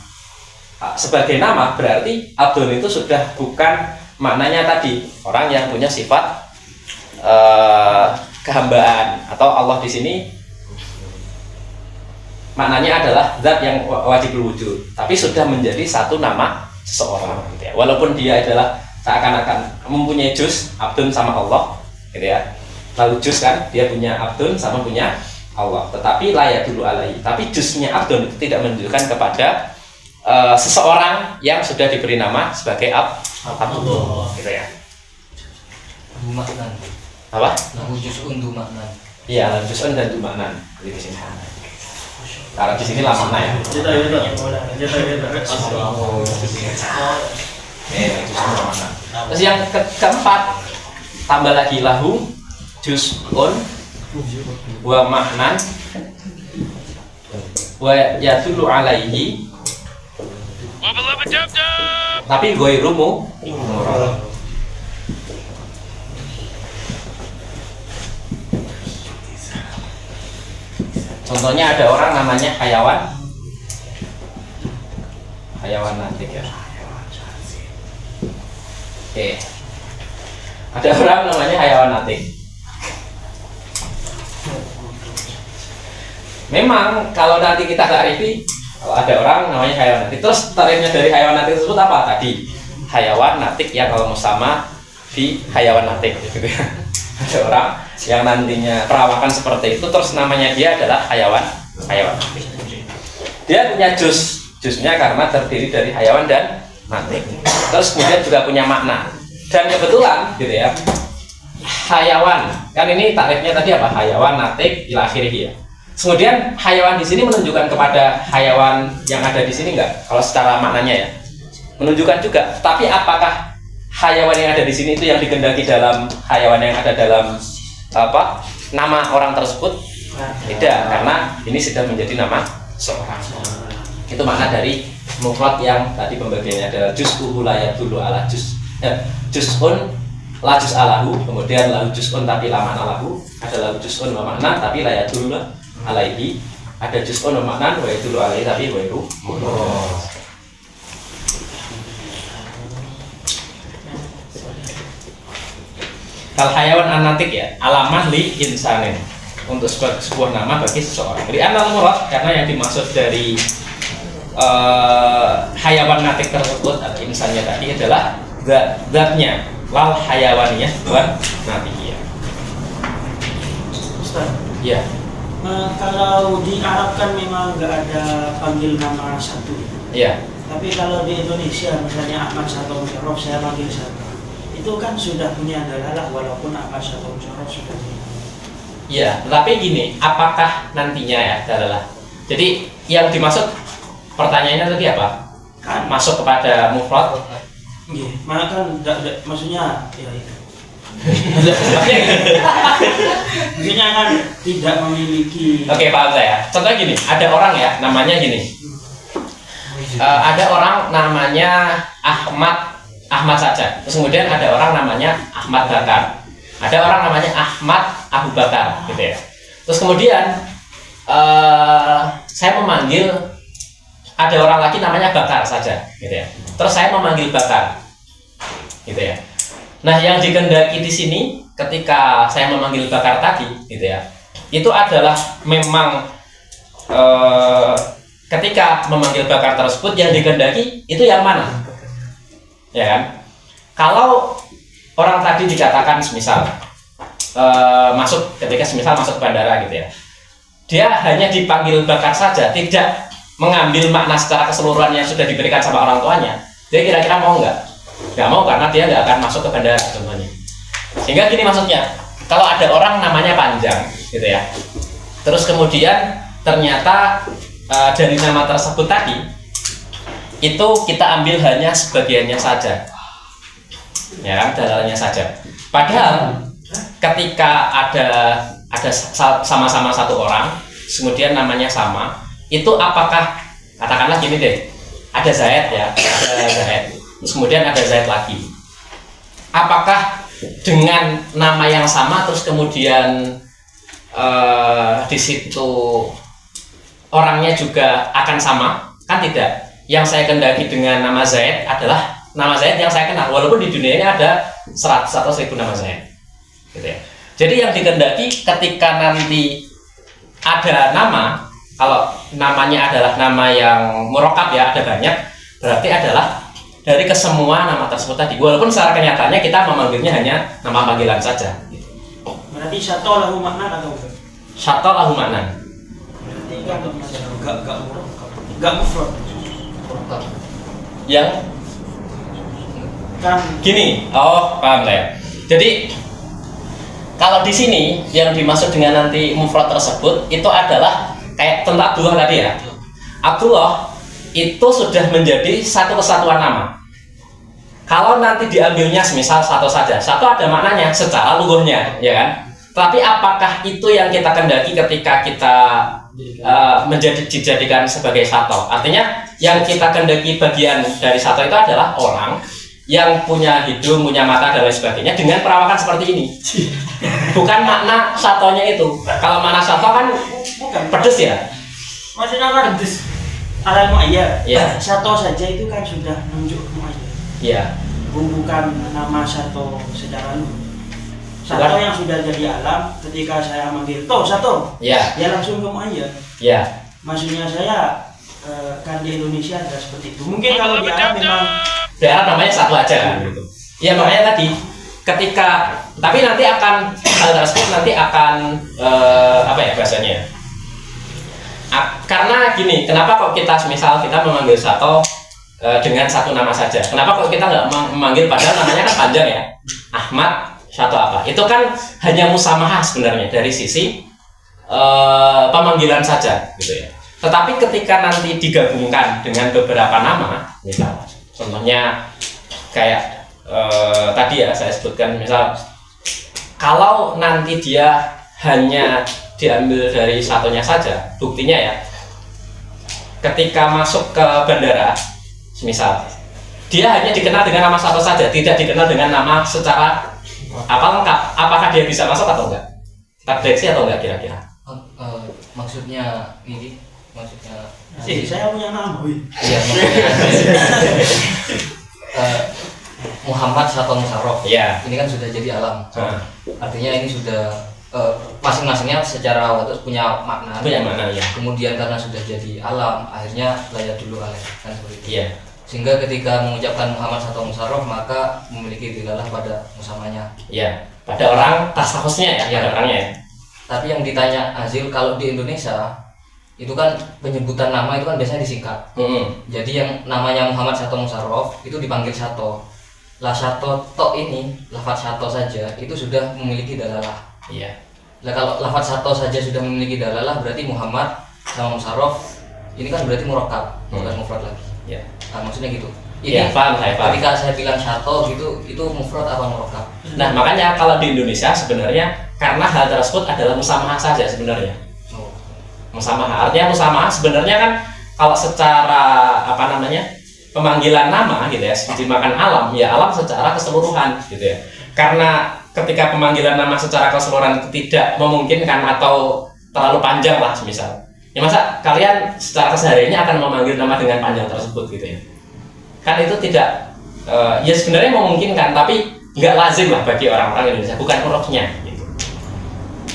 sebagai nama, berarti abdun itu sudah bukan maknanya tadi orang yang punya sifat kehambaan, atau Allah di sini maknanya adalah zat yang wajib wujud, tapi sudah menjadi satu nama seseorang gitu ya. Walaupun dia adalah seakan-akan mempunyai juz abdun sama Allah gitu ya. Lalu juz kan dia punya abdun sama punya Allah, tetapi layak dulu alaihi. Tapi juznya abdun itu tidak menunjukkan kepada seseorang yang sudah diberi nama sebagai abdullah gitu ya. Maknan. Apa? Lahu juz'un du maknan. Iya, juz'un dan du maknan di sini. Karena di sini lama ya. Terus yang keempat tambah lagi lahu juz'un wa maknan wa yadullu alaihi, tapi ghairumu murad. Contohnya ada orang namanya hayawan natik ya. Oke. Ada orang namanya hayawan natik. Memang kalau nanti kita tarifi, kalau ada orang namanya hayawan natik, terus tarifnya dari hayawan natik tersebut apa tadi? Hayawan natik yang kalau sama di hayawan natik gitu ya. Ada orang yang nantinya perawakan seperti itu, terus namanya dia adalah hayawan natik. Dia punya jusnya karena terdiri dari hayawan dan natik. Terus kemudian juga punya makna. Dan kebetulan gitu ya, hayawan kan ini tarifnya tadi apa? Hayawan natik ila akhirih ya. Kemudian hayawan di sini menunjukkan kepada hayawan yang ada di sini enggak? Kalau secara maknanya ya, menunjukkan juga. Tapi apakah hayawan yang ada di sini itu yang dikehendaki dalam hayawan yang ada dalam nama orang tersebut? Tidak, karena ini sudah menjadi nama seorang. Itu makna dari mufrad yang tadi pembagiannya adalah juz'uhu la yadullu ala juz'un la juz'alahu, kemudian lahu juz'un tapi la makna lahu, ada lahu juz'un wa makna tapi la yadullu alaihi, ada juz'un wa makna wa yadullu alaihi tapi ghairu murad. Kal hayawan anatik ya, alamah li insanin, untuk sebuah nama bagi seseorang. Li anal murad, karena yang dimaksud dari hayawan natik tersebut atau insannya tadi adalah zatnya, lal hayawaniyah bukan natikiyah. Ustaz, Ya. kalau di Arab kan memang nggak ada panggil nama satu. Iya. Tapi kalau di Indonesia misalnya Ahmad Sato Musyarof saya panggil Sato, itu kan sudah punya dalalah walaupun Ahmad Sato Musyarof sudah punya. Iya, tapi gini, apakah nantinya ya adalah. Jadi yang dimaksud pertanyaannya tadi apa? Kan Masuk kepada mufrad. iya, mana kan maksudnya ya itu. Maksudnya kan tidak memiliki. Oke, paham saya. Contohnya gini, ada orang ya, namanya gini. Ada orang namanya Ahmad saja. Terus kemudian ada orang namanya Ahmad Bakar. Ada orang namanya Ahmad Abu Bakar, gitu ya. Terus kemudian saya memanggil, ada orang lagi namanya Bakar saja, gitu ya. Terus saya memanggil Bakar, gitu ya. Nah, yang dikehendaki di sini ketika saya memanggil Bakar tadi, gitu ya, itu adalah memang ketika memanggil Bakar tersebut yang dikehendaki itu yang mana, ya kan? Kalau orang tadi dikatakan semisal ketika semisal masuk ke bandara gitu ya, dia hanya dipanggil Bakar saja, tidak mengambil makna secara keseluruhan yang sudah diberikan sama orang tuanya, dia kira-kira mau nggak? Nggak mau, karena dia nggak akan masuk ke bandara contohnya. Sehingga gini maksudnya, kalau ada orang namanya panjang gitu ya, terus kemudian ternyata dari nama tersebut tadi itu kita ambil hanya sebagiannya saja, ya kan, dalalahnya saja. Padahal ketika ada sama-sama satu orang, kemudian namanya sama, itu apakah, katakanlah gini deh, ada Zaid ya, ada Zaid, terus kemudian ada Zaid lagi, apakah dengan nama yang sama terus kemudian di situ orangnya juga akan sama? Kan tidak. Yang saya kendaki dengan nama Zaid adalah nama Zaid yang saya kenal, walaupun di dunia ini ada 100 atau 1000 nama Zaid, gitu ya. Jadi yang dikehendaki ketika nanti ada nama, kalau namanya adalah nama yang murokab ya, ada banyak, berarti adalah dari kesemua nama tersebut tadi. Walaupun secara kenyataannya kita memanggilnya hanya nama panggilan saja. Berarti satu lahu makna atau bukan? Satu lahu makna. Berarti enggak mufrad. Murokab. Yang Kan gini, paham lah ya. Jadi kalau di sini yang dimaksud dengan nanti mufrad tersebut itu adalah kayak tentang Abdullah tadi ya. Abdullah itu sudah menjadi satu kesatuan nama. Kalau nanti diambilnya semisal satu saja, satu ada maknanya secara lughahnya, ya kan? Tapi apakah itu yang kita kendaki ketika kita dijadikan sebagai satu? Artinya yang kita kendaki bagian dari satu itu adalah orang yang punya hidung, punya mata dan lain sebagainya dengan perawakan seperti ini. Bukan makna satonya itu. Kalau makna sato kan bukan pedes ya. maksudnya kan ala muayyad. Iya. Satu saja itu kan sudah menunjuk muayyad. Iya. Bukan nama satu secara luas. Satu Bukan. yang sudah jadi alam ketika saya manggil toh satu, Iya. ya langsung ke muayyad. Iya. Maksudnya saya kan di Indonesia ada seperti itu. Mungkin kalau di Arab memang Daerah namanya satu aja kan gitu. Ya makanya tadi ketika tapi nanti akan hal tersebut nanti akan apa ya bahasanya? Karena gini, kenapa kok kita misal kita memanggil satu dengan satu nama saja? Kenapa kok kita nggak memanggil padahal namanya kan panjang ya? Ahmad satu apa? Itu kan hanya musamahah sebenarnya dari sisi pemanggilan saja gitu ya. Tetapi ketika nanti digabungkan dengan beberapa nama, misal contohnya kayak tadi ya saya sebutkan misal kalau nanti dia hanya diambil dari satunya saja, buktinya ya ketika masuk ke bandara misal dia hanya dikenal dengan nama satu saja, tidak dikenal dengan nama secara apa lengkap. Apakah dia bisa masuk atau enggak? Terdeteksi atau enggak kira-kira? Maksudnya ini maksudnya saya punya nama. iya Muhammad Sato Musarraf. Iya. Ini kan sudah jadi alam. Nah, Artinya ini sudah masing-masingnya secara waktu punya makna. itu yang mana ya? Kemudian karena sudah jadi alam, akhirnya layak dulu alaih kan seperti itu. Iya. Sehingga ketika mengucapkan Muhammad Sato Musarraf maka memiliki dilalah pada musamanya. Iya. Pada orang tasawufnya ya, Iya. pada orangnya ya. Tapi yang ditanya Azil kalau di Indonesia itu kan penyebutan nama itu kan biasanya disingkat. Jadi yang namanya Muhammad Sato Musarraf itu dipanggil Sato. Lah Sato tok ini lafaz Sato saja itu sudah memiliki dalalah. Iya. Lah kalau lafaz Sato saja sudah memiliki dalalah berarti Muhammad sama Musarraf ini kan berarti murakkab bukan mufrad lagi. Iya. Nah, maksudnya gitu. Iya, paham saya paham. Ketika saya bilang Sato gitu itu mufrad apa murakkab? Nah, makanya kalau di Indonesia sebenarnya karena hal tersebut adalah musamahah saja sebenarnya. Oh. Musamahah. Artinya musamahah sebenarnya kan kalau secara apa namanya? Pemanggilan nama gitu ya, dimakan alam, ya alam secara keseluruhan gitu ya. Karena ketika pemanggilan nama secara keseluruhan tidak memungkinkan atau terlalu panjang lah misal. Ya masa kalian secara kesehariannya akan memanggil nama dengan panjang tersebut gitu ya. Kan itu tidak ya sebenarnya memungkinkan tapi nggak lazim lah bagi orang-orang Indonesia, bukan hurufnya gitu.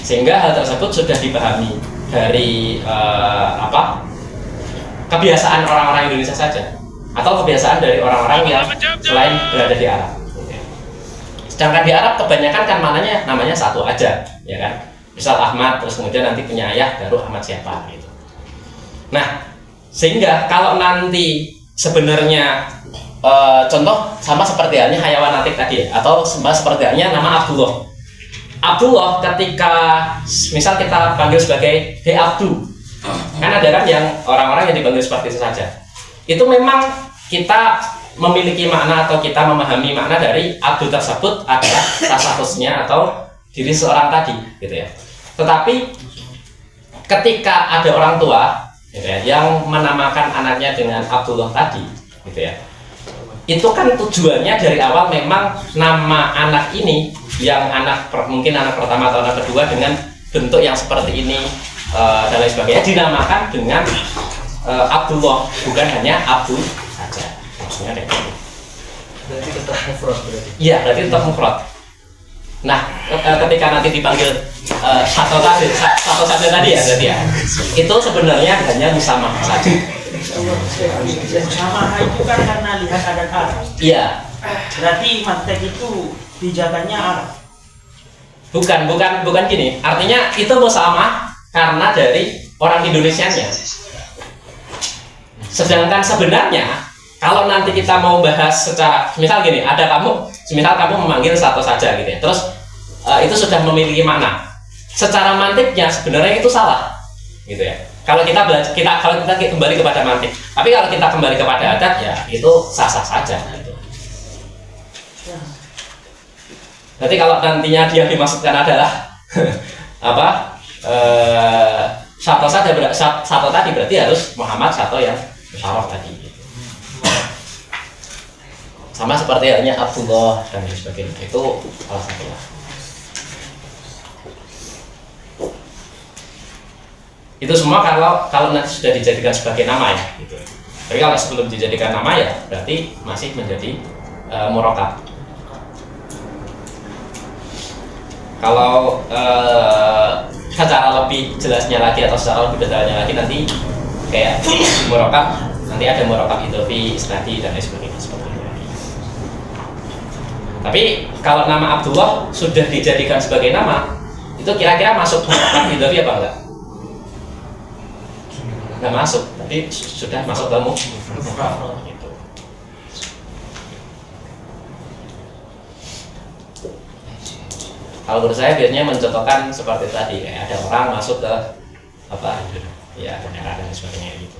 Sehingga hal tersebut sudah dipahami dari kebiasaan orang-orang Indonesia saja atau kebiasaan dari orang-orang yang selain berada di Arab. Sedangkan di Arab kebanyakan kan namanya satu aja, ya kan? Misal Ahmad, terus kemudian nanti punya ayah baru Ahmad siapa gitu. Nah, sehingga kalau nanti sebenarnya contoh sama seperti halnya hayawanatik tadi ya, atau seperti halnya nama Abdullah. Abdullah ketika misal kita panggil sebagai Hei Abdu, kan ada kan yang orang-orang yang dipanggil seperti itu saja. Itu memang kita memiliki makna atau kita memahami makna dari Abdu tersebut adalah statusnya atau diri seorang tadi gitu ya. Tetapi ketika ada orang tua gitu ya, yang menamakan anaknya dengan Abdullah tadi gitu ya, itu kan tujuannya dari awal memang nama anak ini yang mungkin anak pertama atau anak kedua dengan bentuk yang seperti ini dan lain sebagainya dinamakan dengan Abdullah, bukan hanya Abdul saja. Maksudnya kayak gitu. Berarti tetap mufrad berarti. Iya, berarti tetap mufrad. Nah, ketika nanti dipanggil satu saja tadi ya berarti ya. Itu sebenarnya hanya musamah saja. Musamaha itu kan karena lihat adat Arab. Iya. Berarti mantek itu pijakannya Arab. Bukan gini. Artinya itu musamah karena dari orang Indonesianya. Sedangkan sebenarnya kalau nanti kita mau bahas secara, misal gini, misal kamu memanggil satu saja gitu ya. Terus itu sudah memiliki makna. Secara mantiknya sebenarnya itu salah, gitu ya. Kalau kita kembali kepada mantik. Tapi kalau kita kembali kepada adat ya itu sah-sah saja. Gitu. Berarti kalau nantinya dia dimaksudkan adalah Sato saja, Sato tadi berarti harus Muhammad Sato yang Musyarof tadi. Sama seperti halnya Abdullah dan sebagainya, itu salah satu. Itu semua kalau nanti sudah dijadikan sebagai nama ya, gitu. Tapi kalau sebelum dijadikan nama ya berarti masih menjadi murokab. Kalau secara lebih jelasnya lagi atau secara lebih detailnya lagi nanti kayak murokab, nanti ada murokab idhofi, isnadi dan lain sebagainya seperti itu. Tapi kalau nama Abdullah sudah dijadikan sebagai nama, itu kira-kira masuk murokab idhofi apa enggak? Nggak masuk, tapi sudah masuk dalam mufrad gitu. Kalau menurut saya biasanya mencontohkan seperti tadi, kayak ada orang masuk ke ya daerah dan sebagainya gitu.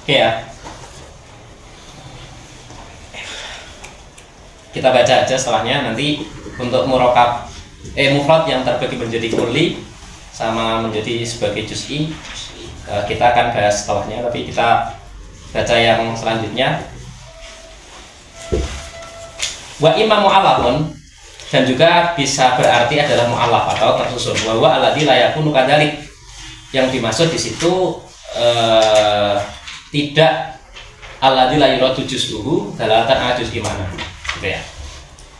Oke ya. Kita baca aja setelahnya nanti untuk murokab mufrad yang terbagi menjadi kulli sama menjadi sebagai juz'i kita akan bahas setelahnya, tapi kita baca yang selanjutnya. Wa imam mu'allafun, dan juga bisa berarti adalah mu'allaf atau tersusun. Wa huwa alladzi la yakunu kadzalik, yang dimaksud di situ tidak alladzi la yuradu juz'uhu dalalatan ala juz'i mana, gitu ya.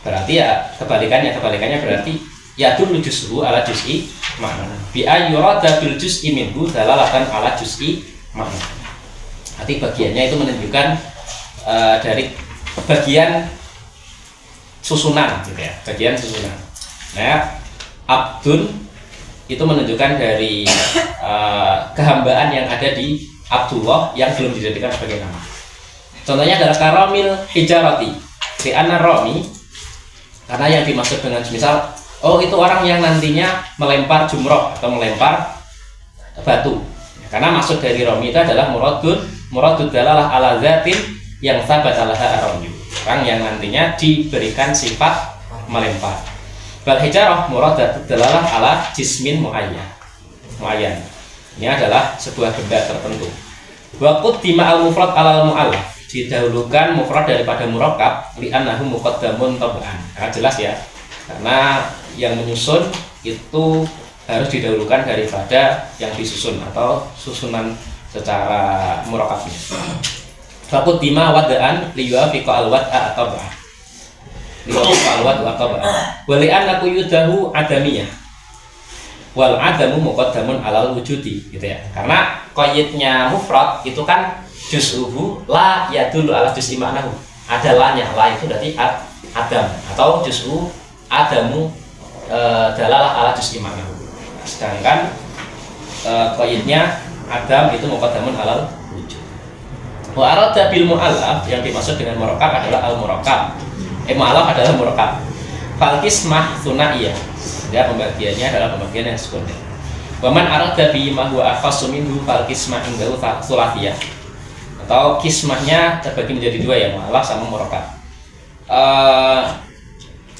Berarti ya kebalikannya berarti ya dulu juz'uhu ala juz'i mana. Bi ayyurada bil juz'i minhu dalalatan ala juz'i mana. Arti bagiannya itu menunjukkan dari bagian susunan gitu ya, bagian susunan. Nah, abdun itu menunjukkan dari kehambaan yang ada di Abdullah yang belum dijadikan sebagai nama. Contohnya adalah karamil hijarati di anarromi, karena yang dimaksud dengan misal itu orang yang nantinya melempar jumroh atau melempar batu. Karena maksud dari romi itu adalah muradud dalalah ala zatin yang sabata laha ar-ramyu. Orang yang nantinya diberikan sifat melempar. Bal hijarah muradud dalalah ala jismin muayyan. Ini adalah sebuah benda tertentu. Wa qaddima al-mufrad ala al-mu'allaf. Didahulukan mufrad daripada murakkab li'annahu muqaddamun tab'an. Karena jelas ya. Karena yang menyusun itu harus didahulukan daripada yang disusun atau susunan secara murakkabnya. Faqud dima wada'an liyuafiqa al-wad'a tab'an. Liyuafiqa al-wad'a tab'an. Wa li'annahu yudahu adamiyah. Wal adamu muqaddamun alal wujudi, gitu ya. Karena qayyidnya mufrad itu kan juz'uhu la yadullu ala juz'i ma'nahu. Ada la-nya, la itu berarti adam atau juz'u adamu dalalah ala juz'i ma'nahu. Sedangkan qayyidnya adam itu muqaddamun alal wujud. Wa arada bil mu'allaf, yang dimaksud dengan murakkab adalah al-murakkab. Mu'allaf adalah murakkab. Fal qismah tsunaiyah. Ya, pembagiannya adalah pembagian yang sekunder. Wa man arada bi ma huwa akhassu minhu fal qismah indahu thulathiyah. Atau kismahnya terbagi menjadi dua ya, mu'allaf sama murakkab.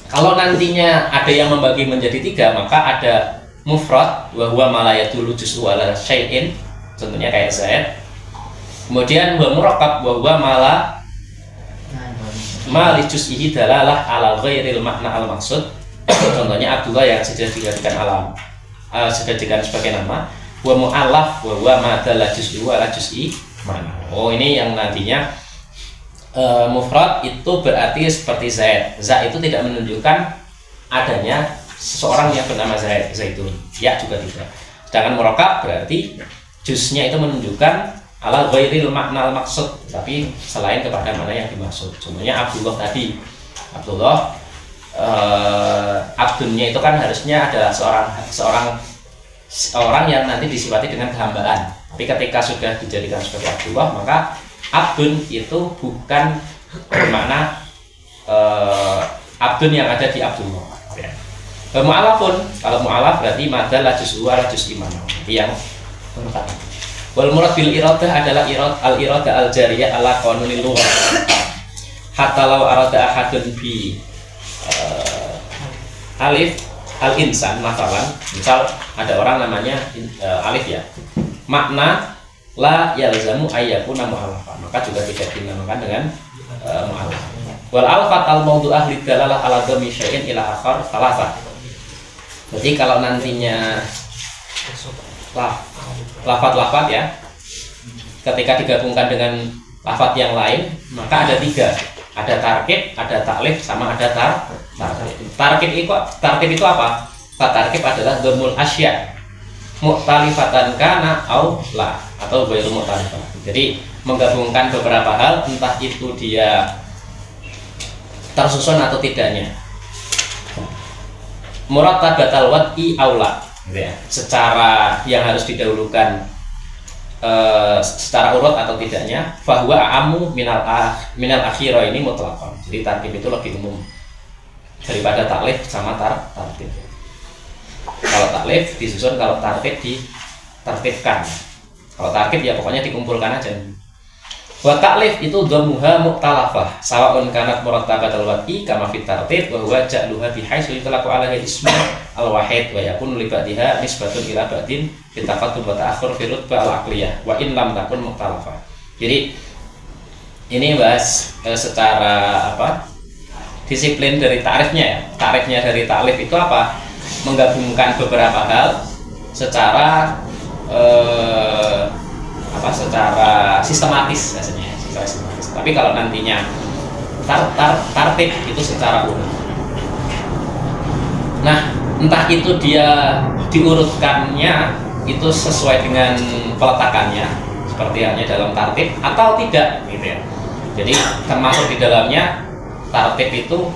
Kalau nantinya ada yang membagi menjadi tiga, maka ada mufrad wa huwa ma la yadullu juz'u ala syai'in, contohnya kayak Zaid. Kemudian wa murakkab wa huwa ma li juz'ihi dalalah ala ghairil makna al maksud. Contohnya Abdullah yang sudah dijadikan sudah dijadikan sebagai nama. Wa mu'allaf wa huwa ma dalla juz'u ala juz'i mana. Ini yang nantinya mufrad itu berarti seperti Zaid. Za itu tidak menunjukkan adanya seseorang yang bernama Zaidun. Ya juga tidak. Sedangkan murakkab berarti jusnya itu menunjukkan ala ghairil makna al-maksud, tapi selain kepada mana yang dimaksud. Contohnya Abdullah tadi. Abdullah abdunnya itu kan harusnya adalah seorang yang nanti disifati dengan kehambaan. Tapi ketika sudah dijadikan sebagai Abdullah, maka abdun itu bukan bermakna abdun yang ada di Abdullah. Ya. Mu'alafun, kalau mu'alaf berarti madalla juz'u ala juz'i mana. Yang wal murad bil iradah adalah al-iradah al-jariyah ala qanunil lughah. Hatta law arada ahadun bi alif al-insan masalan, misal ada orang namanya alif ya. Makna la yalzamu ayyakuna mu'alafan, maka juga tidak dinamakan dengan mu'alaf. Wal alfat al mawdu'ah lidalalah ala dhammi syai'in ila akhar thalatha. Jadi kalau nantinya lafat-lafat ya, ketika digabungkan dengan lafat yang lain, maka ada 3. Ada tarkib, ada taklif, sama ada tarkib. Tarkib itu apa? Tarkib adalah dhammul asya mukhtalifatan kana au la, atau ghairu mukhtalifah. Jadi menggabungkan beberapa hal, entah itu dia tersusun atau tidaknya. Murattabatal wad'i aula, gitu ya. Secara yang harus didahulukan secara urut atau tidaknya, fahuwa amu minal akhira ini mutlaqan. Jadi tarkib itu lebih umum daripada taklif sama tartib. Kalau taklif disusun, kalau tartib ditertibkan. Kalau tarkib ya pokoknya dikumpulkan aja. Wa taklif itu dhammuha mukhtalafah sawa'un kanat murattabatal wad'i kama fit tartib wa huwa ja'luha bi haitsu yutlaqu 'alaihi ismu al-wahid wa yakunu li ba'diha nisbatun ila ba'din bi taqaddum wa ta'akhur fi rutbah al-aqliyah wa in lam takun mukhtalafah. Jadi ini bahas secara disiplin dari tarifnya ya. Tarifnya dari taklif itu apa? Menggabungkan beberapa hal secara secara sistematis rasanya, secara sistematis. Tapi kalau nantinya tartib itu secara urut. Nah, entah itu dia diurutkannya itu sesuai dengan peletakannya seperti halnya dalam tartib atau tidak, gitu ya. Jadi termasuk di dalamnya tartib itu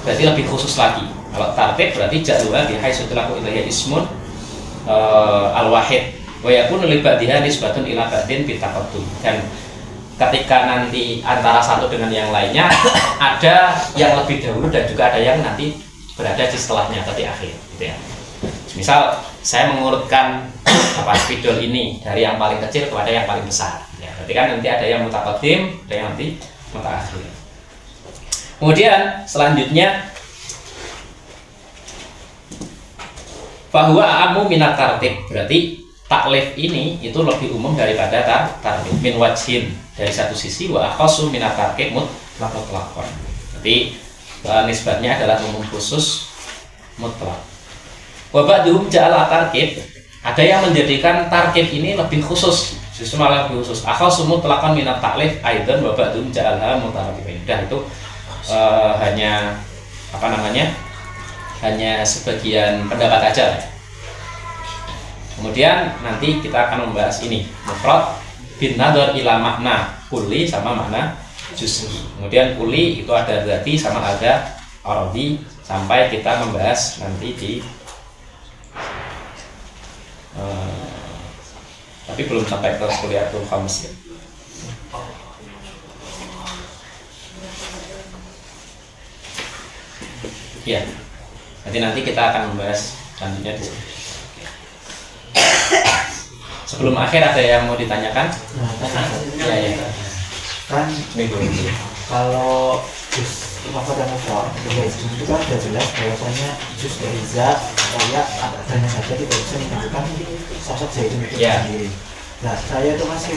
berarti lebih khusus lagi. Kalau tartib berarti jadwal di haitsu tulaqu ilaihi ismun al-wahid wa yakunu li ba'diha nisbatun ila ba'din bi taqaddum. Dan ketika nanti antara satu dengan yang lainnya ada yang lebih dahulu dan juga ada yang nanti berada di setelahnya atau di akhir, gitu ya. Misal saya mengurutkan spidol ini dari yang paling kecil kepada yang paling besar, ya. Berarti kan nanti ada yang mutaqaddim, ada yang nanti mutaakhir. Kemudian selanjutnya bahwa amu minat tartib, berarti taklif ini itu lebih umum daripada tartib min wajhin, dari satu sisi, wa akhasu minat tartib mutlaqan. Jadi nisbatnya adalah umum khusus mutlak. Wa ba'dhum ja'ala tarkib, ada yang menjadikan tarkib ini lebih khusus, justru malah lebih khusus. Akhasu mutlaqan minat taklif aidan wa ba'dhum ja'alha mutarakibain. Dah itu hanya hanya sebagian pendapat aja. Kemudian nanti kita akan membahas ini mufrad bin nadhar ila makna kulli sama makna juz'i. Kemudian kulli itu ada dzati sama ada aradi, sampai kita membahas nanti di tapi belum sampai ke kuliatul khams ya. Ya, nanti kita akan membahas selanjutnya di sini. Sebelum akhir ada yang mau ditanyakan? Ya. Kan kalau juz lafaz dan mufrad itu kan sudah jelas bahwasanya juz dari za saya adanya saja tidak bisa menunjukkan sosok Zaidun itu sendiri. Nah, saya itu masih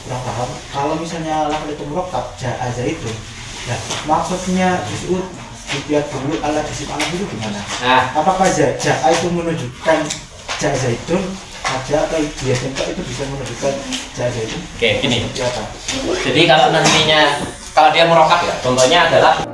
kurang paham kalau misalnya lafaz itu murakkab ja'a Zaidun. Nah, maksudnya juz dilihat dulu ala disim alam itu gimana? Apakah ja'a itu menunjukkan ja'a Zaidun ada atau biasanya kok itu bisa menunjukkan jasa itu? Oke, gini. Seperti apa? Jadi kalau nantinya kalau dia merokat ya, contohnya adalah